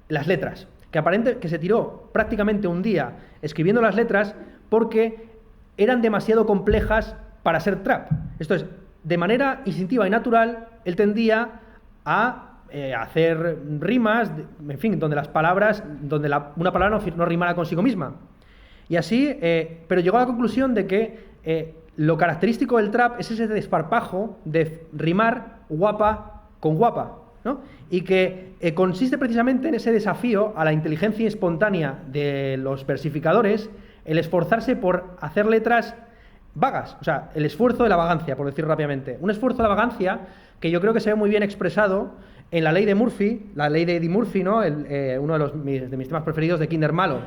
A: las letras, que se tiró prácticamente un día escribiendo las letras porque eran demasiado complejas para ser trap. Esto es, de manera instintiva y natural, él tendía a hacer rimas, en fin, donde las palabras, una palabra no rimara consigo misma. Y así, pero llegó a la conclusión de que lo característico del trap es ese desparpajo de rimar guapa con guapa, ¿no? Y que consiste precisamente en ese desafío a la inteligencia espontánea de los versificadores, el esforzarse por hacer letras vagas, o sea, el esfuerzo de la vagancia, por decirlo rápidamente. Un esfuerzo de la vagancia que yo creo que se ve muy bien expresado en la ley de Murphy, la ley de Eddie Murphy, ¿no? Uno de mis temas preferidos de Kinder Malo,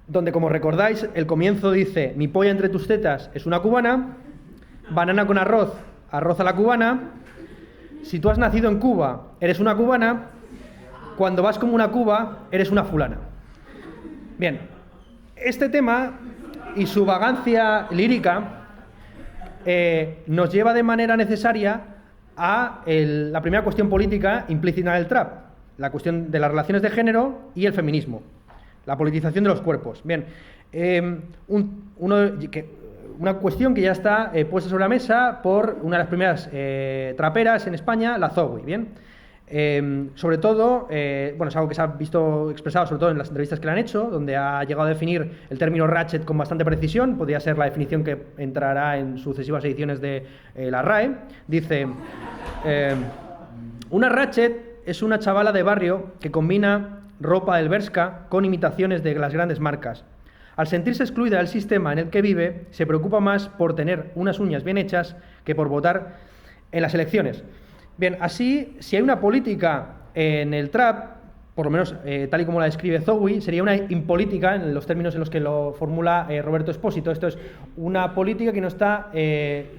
A: donde, como recordáis, el comienzo dice: mi polla entre tus tetas es una cubana, banana con arroz, arroz a la cubana, si tú has nacido en Cuba, eres una cubana, cuando vas como una cuba, eres una fulana. Bien, este tema y su vagancia lírica nos lleva de manera necesaria a la primera cuestión política implícita en el trap, la cuestión de las relaciones de género y el feminismo, la politización de los cuerpos. Bien, una cuestión que ya está puesta sobre la mesa por una de las primeras traperas en España, la Zoe, ¿bien? Sobre todo, bueno, es algo que se ha visto expresado sobre todo en las entrevistas que le han hecho, donde ha llegado a definir el término ratchet con bastante precisión. Podría ser la definición que entrará en sucesivas ediciones de la RAE. Dice: una ratchet es una chavala de barrio que combina ropa del Bershka con imitaciones de las grandes marcas. Al sentirse excluida del sistema en el que vive, se preocupa más por tener unas uñas bien hechas que por votar en las elecciones. Bien, así, si hay una política en el trap, por lo menos tal y como la describe Zoe, sería una impolítica en los términos en los que lo formula Roberto Espósito. Esto es una política que no está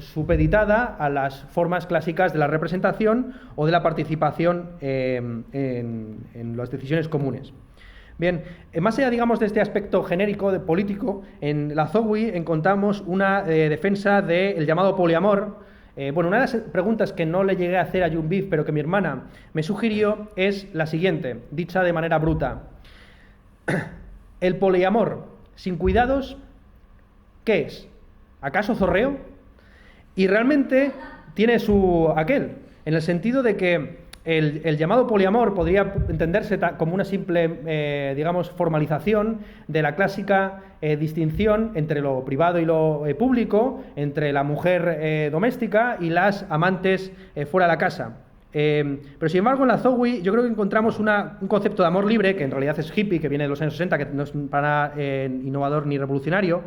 A: supeditada a las formas clásicas de la representación o de la participación en las decisiones comunes. Bien, más allá, digamos, de este aspecto genérico, de político, en la Zoe encontramos una defensa del llamado poliamor. Bueno, una de las preguntas que no le llegué a hacer a Young Beef, pero que mi hermana me sugirió, es la siguiente, dicha de manera bruta. ¿El poliamor sin cuidados qué es? ¿Acaso zorreo? Y realmente tiene su aquel, en el sentido de que el llamado poliamor podría entenderse como una simple, digamos, formalización de la clásica distinción entre lo privado y lo público, entre la mujer doméstica y las amantes fuera de la casa. Pero sin embargo, en la Zoe yo creo que encontramos un concepto de amor libre, que en realidad es hippie, que viene de los años 60, que no es para innovador ni revolucionario,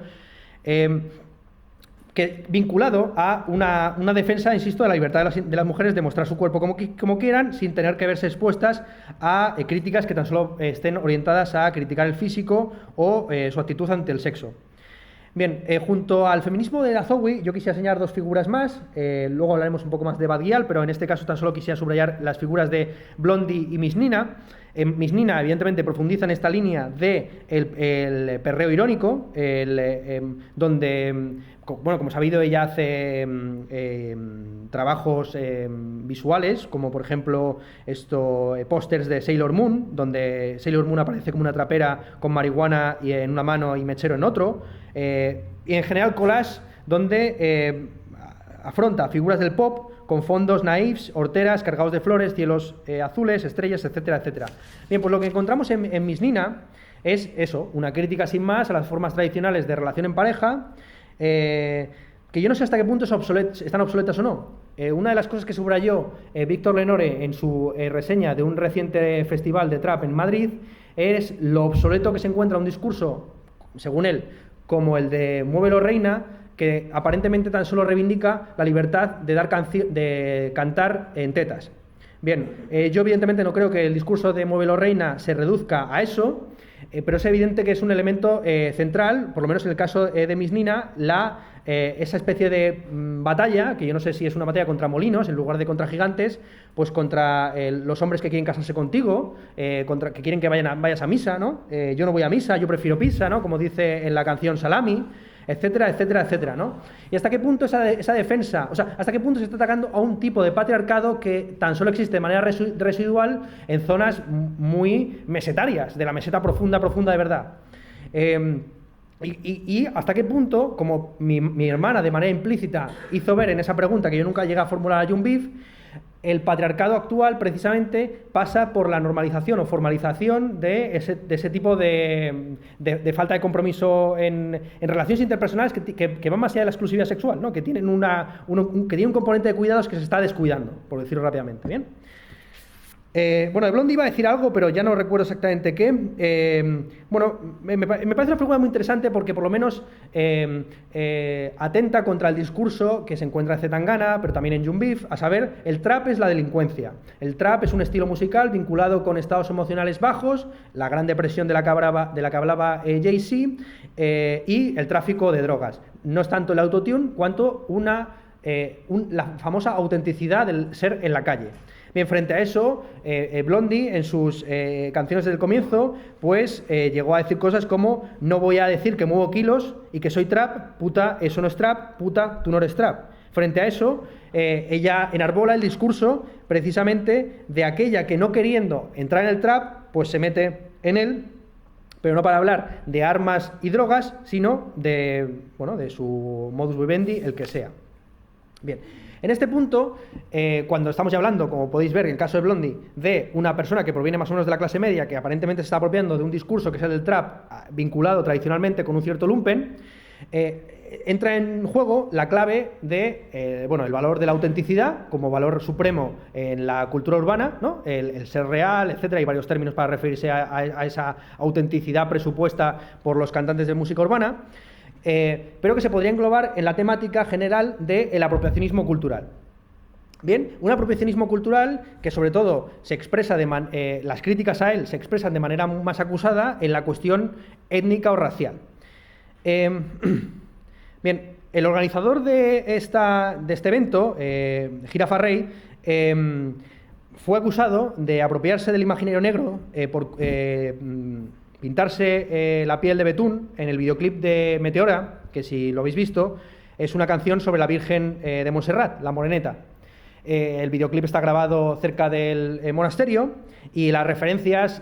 A: que vinculado a una defensa, insisto, de la libertad de las mujeres de mostrar su cuerpo como quieran, sin tener que verse expuestas a críticas que tan solo estén orientadas a criticar el físico o su actitud ante el sexo. Bien, junto al feminismo de la Zoe, yo quisiera señalar dos figuras más, luego hablaremos un poco más de Bad Gyal, pero en este caso tan solo quisiera subrayar las figuras de Blondie y Miss Nina. Miss Nina, evidentemente, profundiza en esta línea de el perreo irónico, donde, bueno, como sabido, ella hace trabajos visuales, como por ejemplo pósters de Sailor Moon, donde Sailor Moon aparece como una trapera con marihuana en una mano y mechero en otro, y en general collage, donde afronta figuras del pop con fondos naifs, horteras, cargados de flores, cielos azules, estrellas, etcétera, etcétera. Bien, pues lo que encontramos en Miss Nina es eso, una crítica sin más a las formas tradicionales de relación en pareja, que yo no sé hasta qué punto están obsoletas o no. Una de las cosas que subrayó Víctor Lenore en su reseña de un reciente festival de trap en Madrid es lo obsoleto que se encuentra un discurso, según él, como el de Muévelo Reina, que aparentemente tan solo reivindica la libertad de cantar en tetas. Bien, yo evidentemente no creo que el discurso de Muévelo Reina se reduzca a eso, pero es evidente que es un elemento central, por lo menos en el caso de Miss Nina, esa especie de batalla, que yo no sé si es una batalla contra molinos en lugar de contra gigantes, pues contra los hombres que quieren casarse contigo, que quieren que vayas a misa, ¿no? Yo no voy a misa, yo prefiero pizza, ¿no? Como dice en la canción Salami, etcétera, etcétera, etcétera, ¿no? Y hasta qué punto esa defensa, o sea, hasta qué punto se está atacando a un tipo de patriarcado que tan solo existe de manera residual en zonas muy mesetarias, de la meseta profunda, profunda de verdad. Y hasta qué punto, como mi hermana de manera implícita hizo ver en esa pregunta que yo nunca llegué a formular a Young Beef, el patriarcado actual precisamente pasa por la normalización o formalización de ese tipo de falta de compromiso en relaciones interpersonales que van más allá de la exclusividad sexual, ¿no? Que tienen un componente de cuidados que se está descuidando, por decirlo rápidamente. ¿Bien? Bueno, de Blondie iba a decir algo, pero ya no recuerdo exactamente qué. Bueno, me parece una figura muy interesante porque por lo menos atenta contra el discurso que se encuentra en Zetangana, pero también en Jumbif, a saber, el trap es la delincuencia. El trap es un estilo musical vinculado con estados emocionales bajos, la gran depresión de la que hablaba Jay-Z, y el tráfico de drogas. No es tanto el autotune cuanto la famosa autenticidad del ser en la calle. Bien, frente a eso, Blondie en sus canciones del comienzo, pues llegó a decir cosas como: no voy a decir que muevo kilos y que soy trap, puta, eso no es trap, puta, tú no eres trap. Frente a eso, ella enarbola el discurso precisamente de aquella que, no queriendo entrar en el trap, pues se mete en él, pero no para hablar de armas y drogas, sino de su modus vivendi, el que sea. Bien, en este punto, cuando estamos ya hablando, como podéis ver en el caso de Blondie, de una persona que proviene más o menos de la clase media, que aparentemente se está apropiando de un discurso que es el del trap, vinculado tradicionalmente con un cierto lumpen, entra en juego la clave de, el valor de la autenticidad como valor supremo en la cultura urbana, ¿no? El ser real, etcétera. Hay varios términos para referirse a esa autenticidad presupuesta por los cantantes de música urbana. Pero que se podría englobar en la temática general del apropiacionismo cultural. Bien, un apropiacionismo cultural que sobre todo se expresa las críticas a él se expresan de manera más acusada en la cuestión étnica o racial. Bien, el organizador de este evento, Jirafa Rey, fue acusado de apropiarse del imaginario negro por pintarse la piel de betún en el videoclip de Meteora, que si lo habéis visto, es una canción sobre la Virgen de Montserrat, la Moreneta. El videoclip está grabado cerca del monasterio y las referencias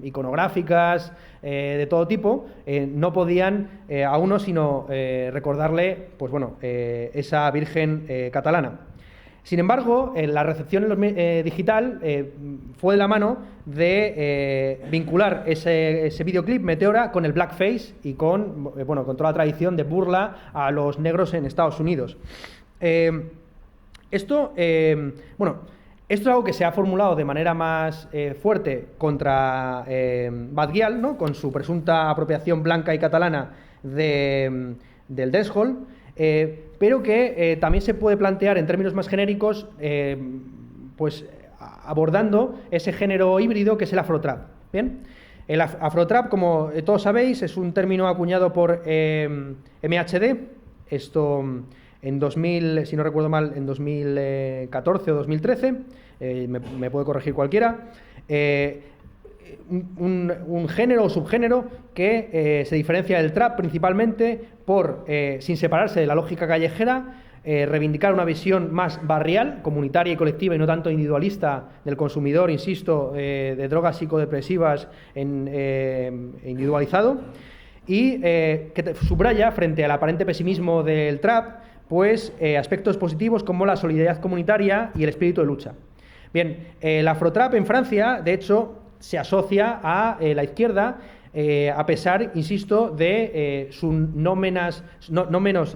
A: iconográficas de todo tipo no podían a uno sino recordarle, pues bueno, esa Virgen catalana. Sin embargo, la recepción digital fue de la mano de vincular ese videoclip Meteora con el blackface y con toda la tradición de burla a los negros en Estados Unidos. Esto es algo que se ha formulado de manera más fuerte contra Bad Gyal, ¿no? Con su presunta apropiación blanca y catalana del dancehall. Pero que también se puede plantear en términos más genéricos, pues abordando ese género híbrido que es el afrotrap. Bien, el afrotrap, como todos sabéis, es un término acuñado por MHD. Esto en 2000, si no recuerdo mal, en 2014 o 2013, me puede corregir cualquiera. Un género o subgénero que se diferencia del trap principalmente por, sin separarse de la lógica callejera, reivindicar una visión más barrial, comunitaria y colectiva y no tanto individualista del consumidor, insisto, de drogas psicodepresivas individualizado, y que subraya, frente al aparente pesimismo del trap, pues aspectos positivos como la solidaridad comunitaria y el espíritu de lucha. Bien, el afrotrap en Francia, de hecho, se asocia a la izquierda, a pesar, insisto, de su no menos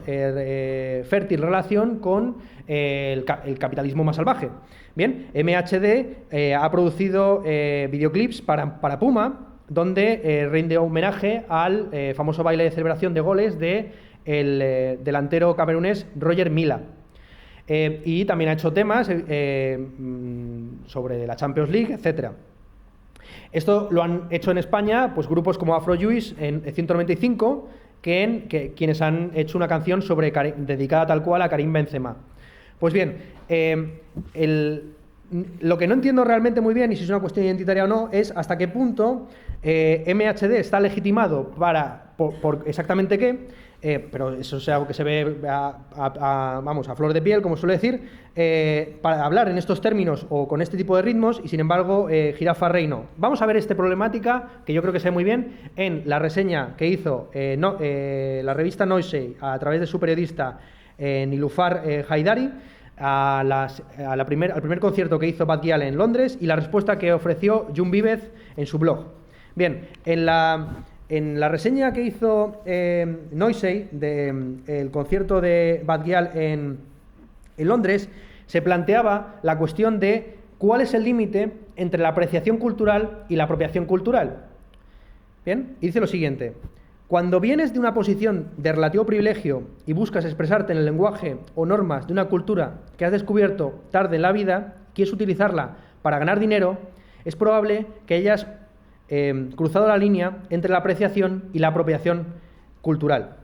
A: fértil relación con el capitalismo más salvaje. Bien, MHD ha producido videoclips para Puma, donde rinde homenaje al famoso baile de celebración de goles del delantero camerunés Roger Milla. Y también ha hecho temas sobre la Champions League, etcétera. Esto lo han hecho en España pues grupos como Afrojuice en 195, quienes han hecho una canción dedicada tal cual a Karim Benzema. Pues bien, lo que no entiendo realmente muy bien, y si es una cuestión identitaria o no, es hasta qué punto MHD está legitimado por exactamente qué, pero eso es algo que se ve a flor de piel, como suele decir, para hablar en estos términos o con este tipo de ritmos, y sin embargo Jirafa Rey no. Vamos a ver esta problemática, que yo creo que se ve muy bien, en la reseña que hizo la revista Noisey a través de su periodista Nilufar Haidari, al primer concierto que hizo Bad Gyal en Londres, y la respuesta que ofreció Jun Vivez en su blog. Bien, en la reseña que hizo Noisey del concierto de Bad Gyal en Londres, se planteaba la cuestión de ¿cuál es el límite entre la apreciación cultural y la apropiación cultural? Bien, y dice lo siguiente: cuando vienes de una posición de relativo privilegio y buscas expresarte en el lenguaje o normas de una cultura que has descubierto tarde en la vida, quieres utilizarla para ganar dinero, es probable que hayas cruzado la línea entre la apreciación y la apropiación cultural.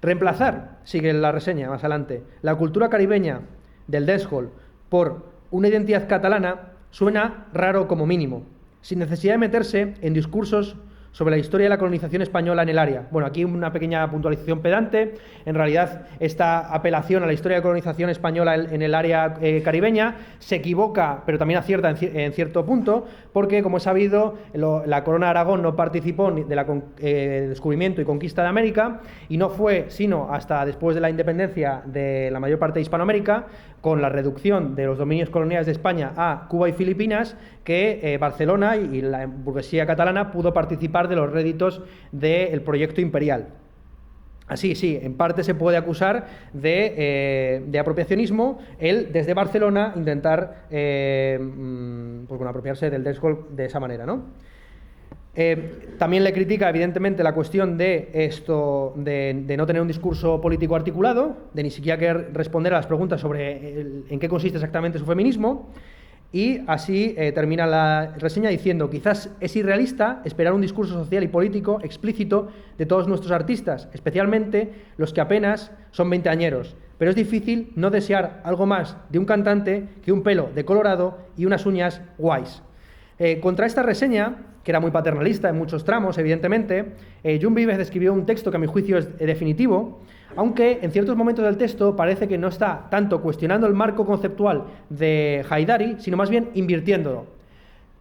A: Reemplazar, sigue la reseña más adelante, la cultura caribeña del dancehall por una identidad catalana suena raro como mínimo, sin necesidad de meterse en discursos sobre la historia de la colonización española en el área. Bueno, aquí una pequeña puntualización pedante. En realidad, esta apelación a la historia de colonización española en el área caribeña se equivoca, pero también acierta en cierto punto, porque, como es sabido, la Corona de Aragón no participó del descubrimiento y conquista de América, y no fue sino hasta después de la independencia de la mayor parte de Hispanoamérica, con la reducción de los dominios coloniales de España a Cuba y Filipinas, que Barcelona y la burguesía catalana pudo participar de los réditos del proyecto imperial. Así, sí, en parte se puede acusar de apropiacionismo el, desde Barcelona, intentar apropiarse del dancehall de esa manera, ¿no? También le critica, evidentemente, la cuestión de no tener un discurso político articulado, de ni siquiera querer responder a las preguntas sobre en qué consiste exactamente su feminismo. Y así termina la reseña diciendo: quizás es irrealista esperar un discurso social y político explícito de todos nuestros artistas, especialmente los que apenas son veinteañeros, pero es difícil no desear algo más de un cantante que un pelo de colorado y unas uñas guays. Contra esta reseña, que era muy paternalista en muchos tramos, evidentemente, Jon Vives escribió un texto que a mi juicio es definitivo, aunque en ciertos momentos del texto parece que no está tanto cuestionando el marco conceptual de Haidari, sino más bien invirtiéndolo.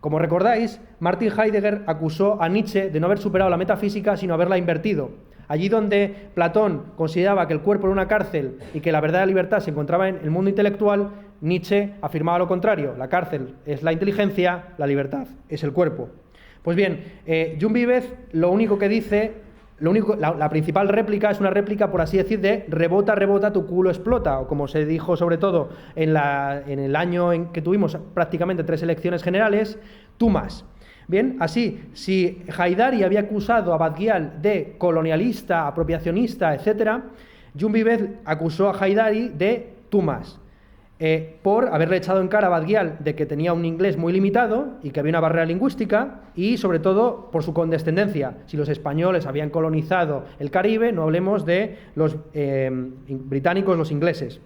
A: Como recordáis, Martin Heidegger acusó a Nietzsche de no haber superado la metafísica, sino haberla invertido. Allí donde Platón consideraba que el cuerpo era una cárcel y que la verdadera libertad se encontraba en el mundo intelectual, Nietzsche afirmaba lo contrario: la cárcel es la inteligencia, la libertad es el cuerpo. Pues bien, Jon Vives lo único que dice, la principal réplica es una réplica, por así decir, de rebota, rebota, tu culo explota, o como se dijo sobre todo en el año en que tuvimos prácticamente 3 elecciones generales, tú más. Bien, así, si Haidari había acusado a Badguial de colonialista, apropiacionista, etc., Jon Vives acusó a Haidari de tú más, por haberle echado en cara a Badguial de que tenía un inglés muy limitado y que había una barrera lingüística, y sobre todo por su condescendencia. Si los españoles habían colonizado el Caribe, no hablemos de los británicos, los ingleses.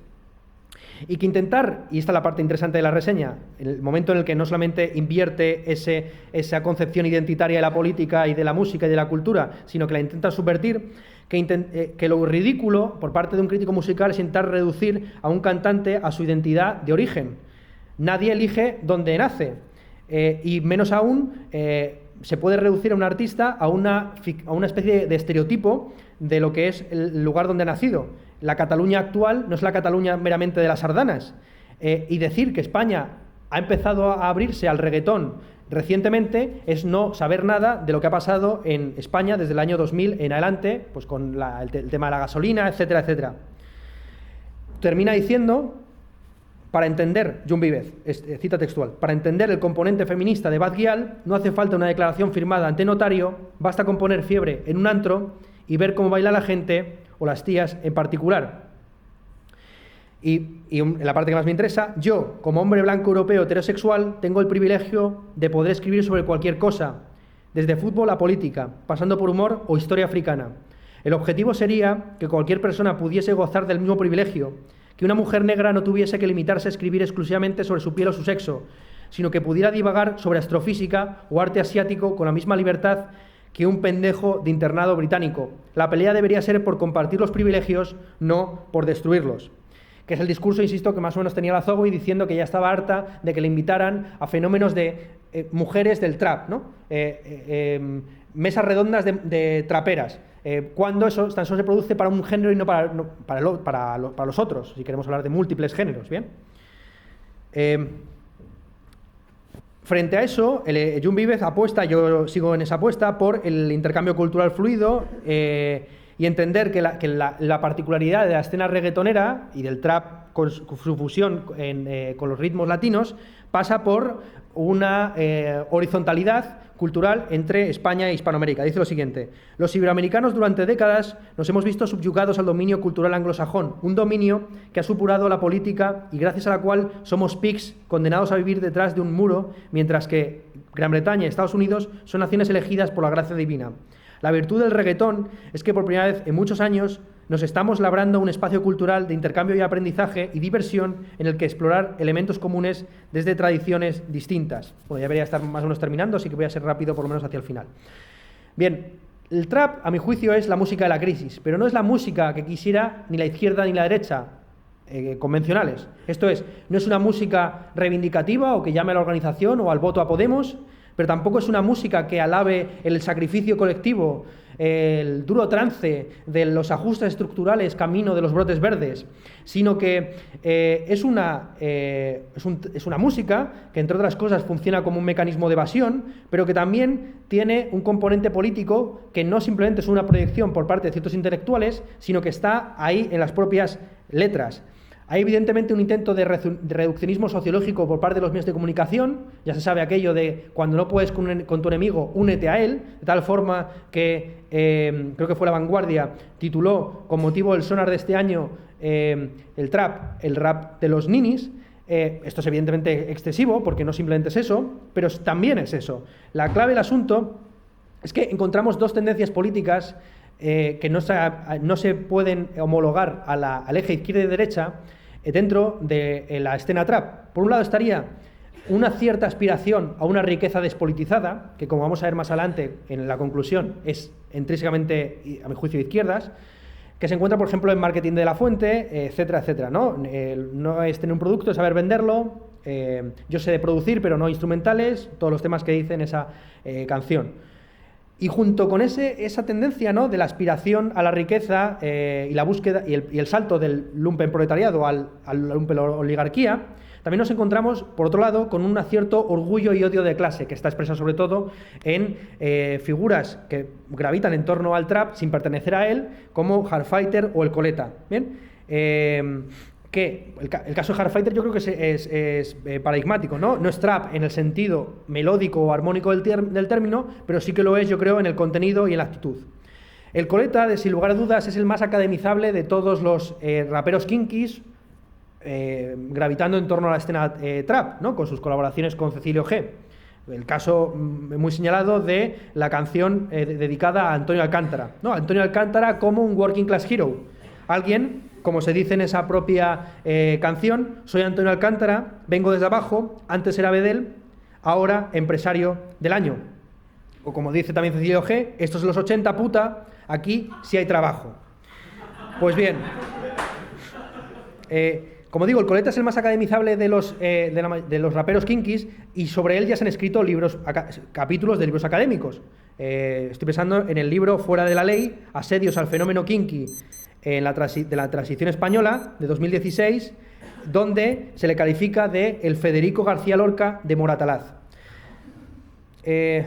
A: Y que intentar, y esta es la parte interesante de la reseña, el momento en el que no solamente invierte esa concepción identitaria de la política y de la música y de la cultura, sino que la intenta subvertir, que lo ridículo por parte de un crítico musical es intentar reducir a un cantante a su identidad de origen. Nadie elige dónde nace, y menos aún se puede reducir a un artista a una especie de estereotipo de lo que es el lugar donde ha nacido. La Cataluña actual no es la Cataluña meramente de las sardanas. Y decir que España ha empezado a abrirse al reggaetón recientemente es no saber nada de lo que ha pasado en España desde el año 2000 en adelante, pues con el tema de la gasolina, etcétera, etcétera. Termina diciendo: para entender, Jon Vives, cita textual, para entender el componente feminista de Badguial no hace falta una declaración firmada ante notario, basta con poner fiebre en un antro y ver cómo baila la gente, o las tías en particular. Y en la parte que más me interesa: yo, como hombre blanco europeo heterosexual, tengo el privilegio de poder escribir sobre cualquier cosa, desde fútbol a política, pasando por humor o historia africana. El objetivo sería que cualquier persona pudiese gozar del mismo privilegio, que una mujer negra no tuviese que limitarse a escribir exclusivamente sobre su piel o su sexo, sino que pudiera divagar sobre astrofísica o arte asiático con la misma libertad que un pendejo de internado británico. La pelea debería ser por compartir los privilegios, no por destruirlos. Que es el discurso, insisto, que más o menos tenía la Zogby, diciendo que ya estaba harta de que le invitaran a fenómenos de mujeres del trap, ¿no? Mesas redondas de traperas, cuando eso tan solo se produce para un género y no para los otros, si queremos hablar de múltiples géneros, ¿bien? Frente a eso, Jon Vives apuesta, yo sigo en esa apuesta, por el intercambio cultural fluido, y entender que la particularidad de la escena reggaetonera y del trap con su fusión con los ritmos latinos pasa por una horizontalidad cultural entre España e Hispanoamérica. Dice lo siguiente: los iberoamericanos durante décadas nos hemos visto subyugados al dominio cultural anglosajón, un dominio que ha supurado la política y gracias a la cual somos pigs condenados a vivir detrás de un muro, mientras que Gran Bretaña y Estados Unidos son naciones elegidas por la gracia divina. La virtud del reggaetón es que por primera vez en muchos años nos estamos labrando un espacio cultural de intercambio y aprendizaje y diversión en el que explorar elementos comunes desde tradiciones distintas. Bueno, ya debería estar más o menos terminando, así que voy a ser rápido por lo menos hacia el final. Bien, el trap, a mi juicio, es la música de la crisis, pero no es la música que quisiera ni la izquierda ni la derecha convencionales. Esto es, no es una música reivindicativa o que llame a la organización o al voto a Podemos, pero tampoco es una música que alabe el sacrificio colectivo, el duro trance de los ajustes estructurales camino de los brotes verdes, sino que es una música que, entre otras cosas, funciona como un mecanismo de evasión, pero que también tiene un componente político que no simplemente es una proyección por parte de ciertos intelectuales, sino que está ahí en las propias letras. Hay evidentemente un intento de reduccionismo sociológico por parte de los medios de comunicación. Ya se sabe aquello de cuando no puedes con tu enemigo, únete a él, de tal forma que creo que fue La Vanguardia, tituló con motivo del sonar de este año el rap de los ninis. Esto es evidentemente excesivo porque no simplemente es eso, pero también es eso. La clave del asunto es que encontramos dos tendencias políticas que no se pueden homologar al eje izquierda y derecha dentro de la escena trap. Por un lado estaría una cierta aspiración a una riqueza despolitizada, que como vamos a ver más adelante en la conclusión es intrínsecamente, a mi juicio, de izquierdas, que se encuentra, por ejemplo, en marketing de la fuente, etcétera, etcétera, ¿no? No es tener un producto, es saber venderlo, yo sé de producir, pero no instrumentales, todos los temas que dice en esa canción. Y junto con esa tendencia, ¿no?, de la aspiración a la riqueza y la búsqueda y el salto del lumpenproletariado al lumpenoligarquía, también nos encontramos, por otro lado, con un cierto orgullo y odio de clase, que está expresado sobre todo en figuras que gravitan en torno al trap sin pertenecer a él, como Hardfighter o el Coleta. ¿Bien? Que el caso de Hardfighter yo creo que es paradigmático, ¿no? No es trap en el sentido melódico o armónico del término, pero sí que lo es, yo creo, en el contenido y en la actitud. El Coleta, sin lugar a dudas, es el más academizable de todos los raperos kinkis, gravitando en torno a la escena trap, ¿no?, con sus colaboraciones con Cecilio G. El caso muy señalado de la canción dedicada a Antonio Alcántara, ¿no? Antonio Alcántara como un working class hero, alguien, como se dice en esa propia canción: soy Antonio Alcántara, vengo desde abajo, antes era Bedel, ahora empresario del año. O como dice también Cecilio G, estos son los 80, puta, aquí sí hay trabajo. Pues bien, como digo, el Coleta es el más academizable de los raperos kinkis, y sobre él ya se han escrito capítulos de libros académicos. Estoy pensando en el libro Fuera de la Ley, asedios al fenómeno kinky de la transición española, de 2016, donde se le califica de el Federico García Lorca de Moratalaz. El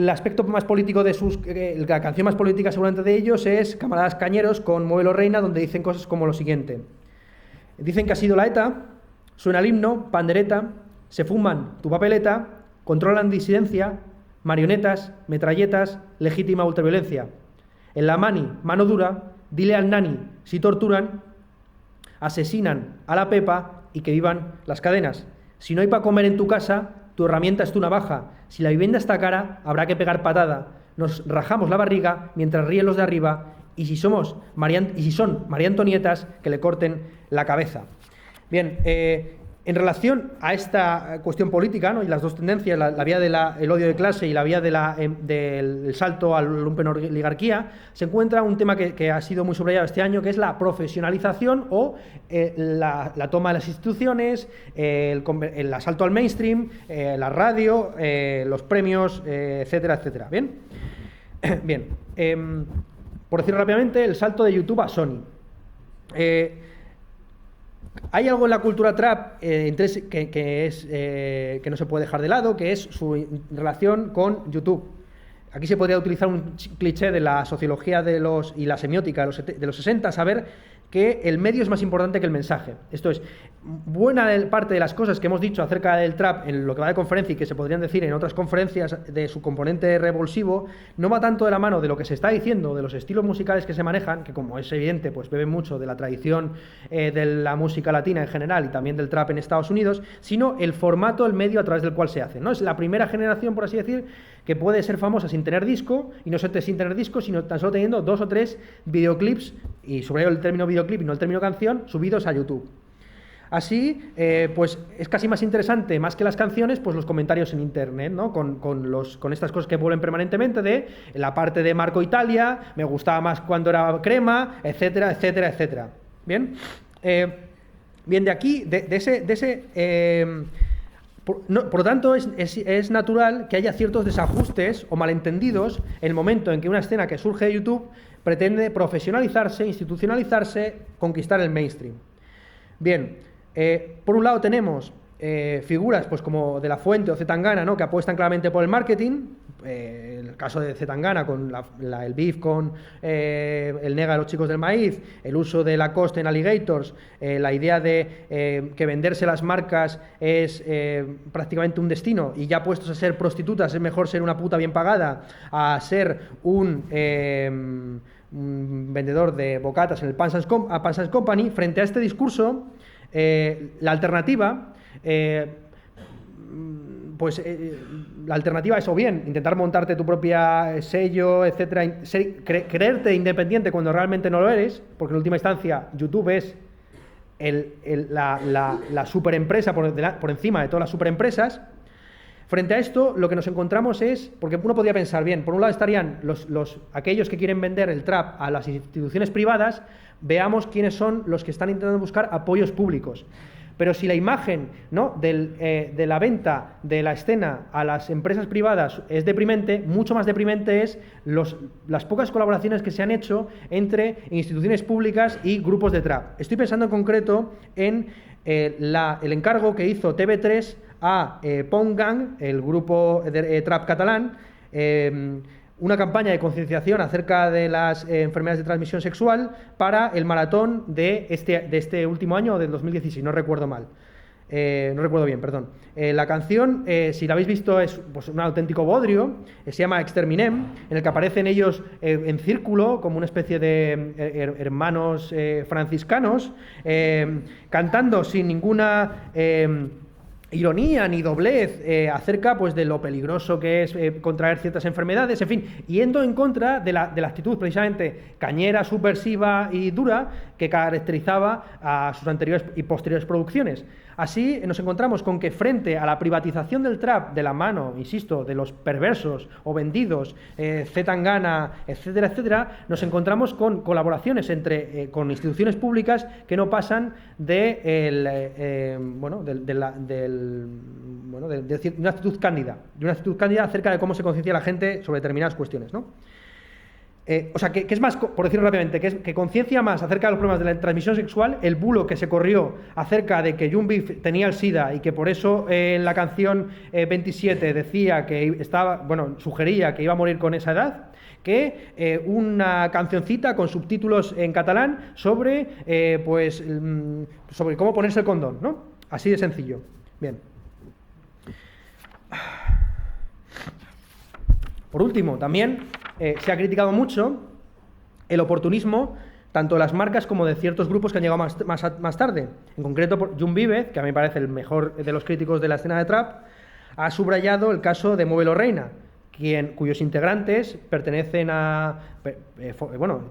A: aspecto más político la canción más política seguramente de ellos es Camaradas Cañeros con Modelo Reina, donde dicen cosas como lo siguiente: dicen que ha sido la ETA, suena el himno, pandereta, se fuman tu papeleta, controlan disidencia, marionetas, metralletas, legítima ultraviolencia. En la mano dura, dile al nani, si torturan, asesinan a la pepa y que vivan las cadenas. Si no hay para comer en tu casa, tu herramienta es tu navaja. Si la vivienda está cara, habrá que pegar patada. Nos rajamos la barriga mientras ríen los de arriba, y si son María Antonietas, que le corten la cabeza. Bien, en relación a esta cuestión política, ¿no?, y las dos tendencias, la vía del odio de clase y la vía del salto a la lumpenoligarquía, se encuentra un tema que ha sido muy subrayado este año, que es la profesionalización o la toma de las instituciones, el asalto al mainstream, la radio, los premios, etcétera, etcétera. ¿Bien? Bien. Por decirlo rápidamente, el salto de YouTube a Sony. Hay algo en la cultura trap que no se puede dejar de lado, que es su relación con YouTube. aquí se podría utilizar un cliché de la sociología y la semiótica de los 60, saber que el medio es más importante que el mensaje. Esto es, buena parte de las cosas que hemos dicho acerca del trap en lo que va de conferencia y que se podrían decir en otras conferencias de su componente revulsivo, no va tanto de la mano de lo que se está diciendo, de los estilos musicales que se manejan, que como es evidente, pues beben mucho de la tradición de la música latina en general y también del trap en Estados Unidos, sino el formato, el medio a través del cual se hace, ¿no? Es la primera generación, por así decir, que puede ser famosa sin tener disco, y no solo sin tener disco, sino tan solo teniendo 2 o 3 videoclips, y subrayo el término videoclip y no el término canción, subidos a YouTube. Así, pues es casi más interesante, más que las canciones, pues los comentarios en internet, ¿no? Con estas cosas que vuelven permanentemente de la parte de Marco Italia, me gustaba más cuando era crema, etcétera, etcétera, etcétera. Bien, de aquí, por lo tanto, es natural que haya ciertos desajustes o malentendidos en el momento en que una escena que surge de YouTube pretende profesionalizarse, institucionalizarse, conquistar el mainstream. Bien, por un lado tenemos figuras pues como De La Fuente o Zetangana, ¿no? Que apuestan claramente por el marketing. El caso de Zetangana con el beef con el Nega de los Chicos del Maíz, el uso de Lacoste en Alligators, la idea de que venderse las marcas es prácticamente un destino y ya puestos a ser prostitutas es mejor ser una puta bien pagada a ser un vendedor de bocatas en el Pans Company. Frente a este discurso, la alternativa la alternativa es o bien intentar montarte tu propia sello, etcétera, creerte independiente cuando realmente no lo eres, porque en última instancia YouTube es la superempresa por encima de todas las superempresas. Frente a esto, lo que nos encontramos es, porque uno podría pensar, bien, por un lado estarían aquellos que quieren vender el trap a las instituciones privadas, veamos quiénes son los que están intentando buscar apoyos públicos. Pero si la imagen, ¿no?, de la venta de la escena a las empresas privadas es deprimente, mucho más deprimente es las pocas colaboraciones que se han hecho entre instituciones públicas y grupos de trap. Estoy pensando en concreto en el encargo que hizo TV3 a Pong Gang, el grupo de trap catalán, una campaña de concienciación acerca de las enfermedades de transmisión sexual para el maratón de este último año, del 2016, no recuerdo mal. No recuerdo bien, perdón. La canción, si la habéis visto, es pues, un auténtico bodrio, se llama Exterminem, en el que aparecen ellos en círculo, como una especie de hermanos franciscanos, cantando sin ninguna ironía ni doblez acerca pues de lo peligroso que es contraer ciertas enfermedades, en fin, yendo en contra de la actitud precisamente cañera, subversiva y dura que caracterizaba a sus anteriores y posteriores producciones. Así nos encontramos con que frente a la privatización del trap de la mano, insisto, de los perversos o vendidos, Zetangana, etcétera, etcétera, nos encontramos con colaboraciones con instituciones públicas que no pasan de una actitud cándida, acerca de cómo se conciencia la gente sobre determinadas cuestiones, ¿no? O sea, que es más, por decirlo rápidamente, que conciencia más acerca de los problemas de la transmisión sexual, el bulo que se corrió acerca de que Jun Beef tenía el SIDA y que por eso en la canción 27 decía que sugería que iba a morir con esa edad, que una cancioncita con subtítulos en catalán sobre cómo ponerse el condón, ¿no? Así de sencillo. Bien. Por último, también se ha criticado mucho el oportunismo tanto de las marcas como de ciertos grupos que han llegado más tarde. En concreto, por Jun Vivez, que a mí me parece el mejor de los críticos de la escena de trap, ha subrayado el caso de Móvelo Reina, cuyos integrantes pertenecen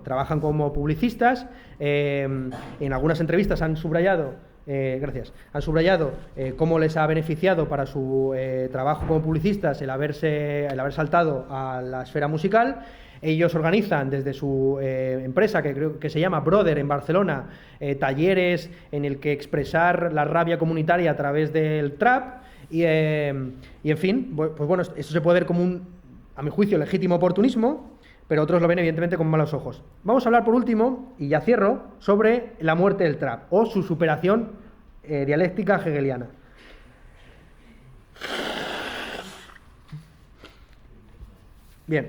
A: trabajan como publicistas. En algunas entrevistas han subrayado cómo les ha beneficiado para su trabajo como publicistas el haber saltado a la esfera musical. Ellos organizan desde su empresa, que creo que se llama Brother en Barcelona, talleres en el que expresar la rabia comunitaria a través del trap y en fin, pues bueno, esto se puede ver como a mi juicio, legítimo oportunismo, pero otros lo ven evidentemente con malos ojos. Vamos a hablar por último, y ya cierro, sobre la muerte del trap o su superación dialéctica hegeliana. Bien.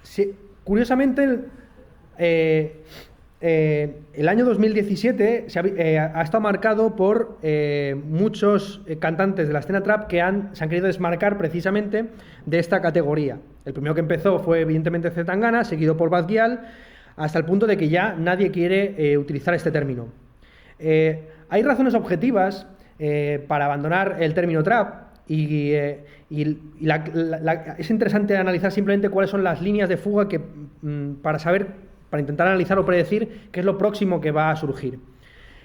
A: Sí, curiosamente, el año 2017 ha estado marcado por muchos cantantes de la escena trap que se han querido desmarcar precisamente de esta categoría. El primero que empezó fue evidentemente C. Tangana, seguido por Bad Gyal, hasta el punto de que ya nadie quiere utilizar este término. Hay razones objetivas para abandonar el término trap y es interesante analizar simplemente cuáles son las líneas de fuga para intentar analizar o predecir qué es lo próximo que va a surgir.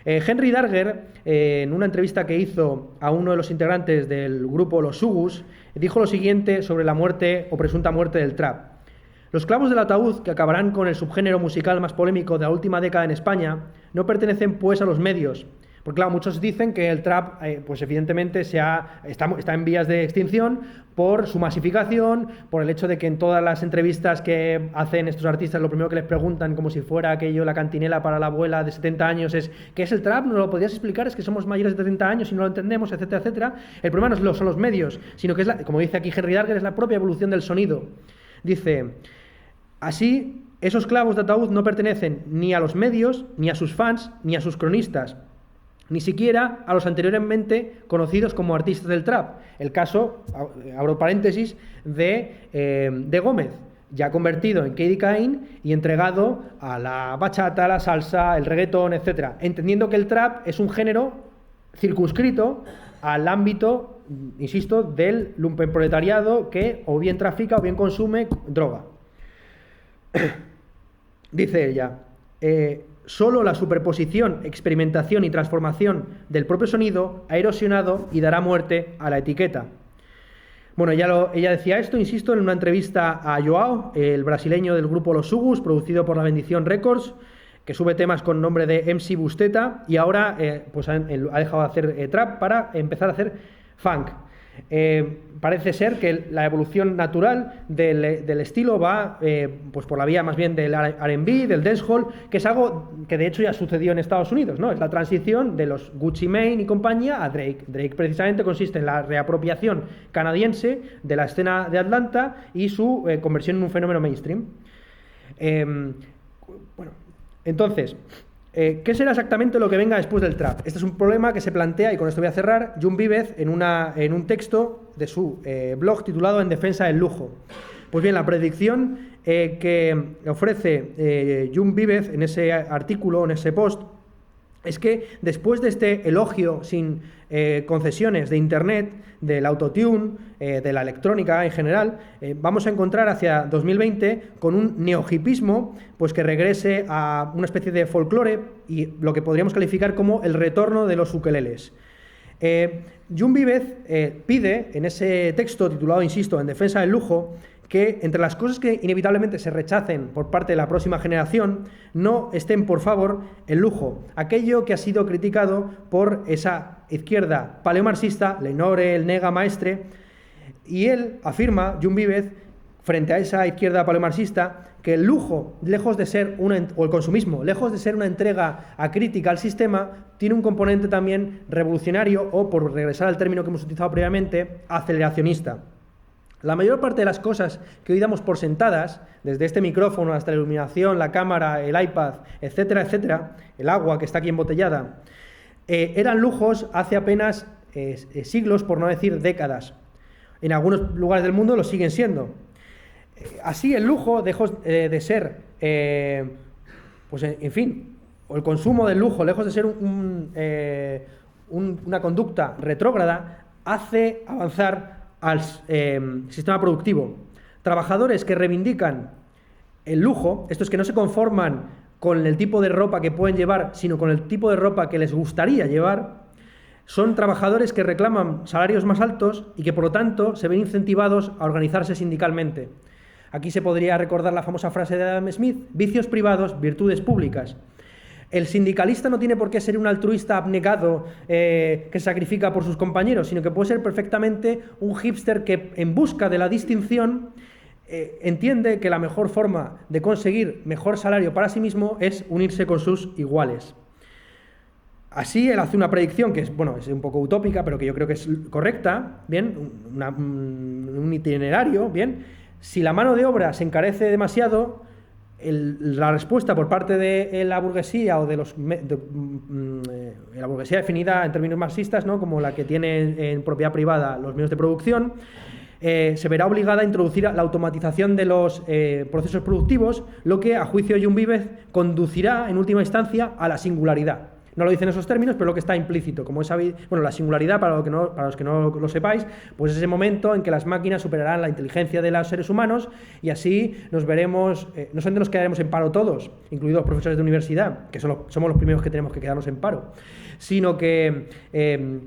A: Henry Darger, en una entrevista que hizo a uno de los integrantes del grupo Los Sugus, dijo lo siguiente sobre la muerte o presunta muerte del trap. Los clavos del ataúd, que acabarán con el subgénero musical más polémico de la última década en España, no pertenecen pues a los medios. Porque claro, muchos dicen que el trap, pues evidentemente está en vías de extinción por su masificación, por el hecho de que en todas las entrevistas que hacen estos artistas lo primero que les preguntan, como si fuera aquello la cantinela para la abuela de 70 años, es ¿qué es el trap? ¿No lo podrías explicar? Es que somos mayores de 70 años y no lo entendemos, etcétera, etcétera. El problema no son los medios, sino que es, como dice aquí Henry Darger, es la propia evolución del sonido. Dice, así, esos clavos de ataúd no pertenecen ni a los medios, ni a sus fans, ni a sus cronistas, ni siquiera a los anteriormente conocidos como artistas del trap. El caso, abro paréntesis, de Gómez, ya convertido en Kid Kane y entregado a la bachata, la salsa, el reggaetón, etc. Entendiendo que el trap es un género circunscrito al ámbito, insisto, del lumpenproletariado que o bien trafica o bien consume droga. Dice ella, solo la superposición, experimentación y transformación del propio sonido ha erosionado y dará muerte a la etiqueta. Bueno, ella decía esto, insisto, en una entrevista a Joao, el brasileño del grupo Los Sugus, producido por La Bendición Records, que sube temas con nombre de MC Busteta, y ahora pues ha dejado de hacer trap para empezar a hacer funk. Parece ser que la evolución natural del estilo va pues por la vía más bien del R&B, del dancehall, que es algo que de hecho ya sucedió en Estados Unidos, ¿no? Es la transición de los Gucci Mane y compañía a Drake. Drake precisamente consiste en la reapropiación canadiense de la escena de Atlanta y su conversión en un fenómeno mainstream. Bueno, entonces, ¿qué será exactamente lo que venga después del trap? Este es un problema que se plantea, y con esto voy a cerrar, Jun Vivez en un texto de su blog titulado En defensa del lujo. Pues bien, la predicción que ofrece Jun Vivez en ese artículo, en ese post, es que después de este elogio sin concesiones de Internet, del autotune, de la electrónica en general, vamos a encontrar hacia 2020 con un neohipismo pues que regrese a una especie de folclore y lo que podríamos calificar como el retorno de los ukeleles. Jun Vivez pide en ese texto titulado, insisto, En defensa del lujo, que entre las cosas que inevitablemente se rechacen por parte de la próxima generación no estén por favor el lujo, aquello que ha sido criticado por esa izquierda paleomarxista, Lenore, el Nega Maestre, y él afirma, Jun Vivez, frente a esa izquierda paleomarxista, que el lujo, lejos de ser o el consumismo, lejos de ser una entrega acrítica al sistema, tiene un componente también revolucionario o, por regresar al término que hemos utilizado previamente, aceleracionista. La mayor parte de las cosas que hoy damos por sentadas, desde este micrófono hasta la iluminación, la cámara, el iPad, etcétera, etcétera, el agua que está aquí embotellada, eran lujos hace apenas siglos, por no decir décadas. En algunos lugares del mundo lo siguen siendo. Así el lujo dejó de ser, pues en fin, o el consumo del lujo, lejos de ser una conducta retrógrada, hace avanzar al sistema productivo. Trabajadores que reivindican el lujo, estos que no se conforman con el tipo de ropa que pueden llevar, sino con el tipo de ropa que les gustaría llevar, son trabajadores que reclaman salarios más altos y que por lo tanto se ven incentivados a organizarse sindicalmente. Aquí se podría recordar la famosa frase de Adam Smith: vicios privados, virtudes públicas. El sindicalista no tiene por qué ser un altruista abnegado que se sacrifica por sus compañeros, sino que puede ser perfectamente un hipster que, en busca de la distinción, entiende que la mejor forma de conseguir mejor salario para sí mismo es unirse con sus iguales. Así él hace una predicción que es, bueno, es un poco utópica, pero que yo creo que es correcta, ¿bien? Un itinerario, ¿bien? Si la mano de obra se encarece demasiado, la respuesta por parte de la burguesía o de la burguesía definida en términos marxistas, ¿no?, como la que tiene en propiedad privada los medios de producción, se verá obligada a introducir la automatización de los procesos productivos, lo que, a juicio de Jon Vives, conducirá en última instancia a la singularidad. No lo dice en esos términos, pero lo que está implícito. Como es, bueno, la singularidad, para los que no lo sepáis, pues es ese momento en que las máquinas superarán la inteligencia de los seres humanos y así nos veremos, no solamente nos quedaremos en paro todos, incluidos los profesores de universidad, que somos los primeros que tenemos que quedarnos en paro, sino que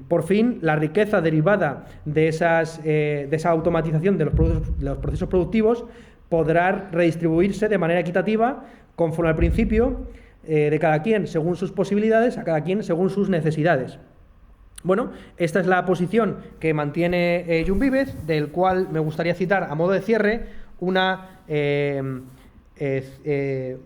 A: por fin la riqueza derivada de esa automatización de los procesos productivos podrá redistribuirse de manera equitativa conforme al principio de cada quien según sus posibilidades, a cada quien según sus necesidades. Bueno, esta es la posición que mantiene Jon Vives, del cual me gustaría citar a modo de cierre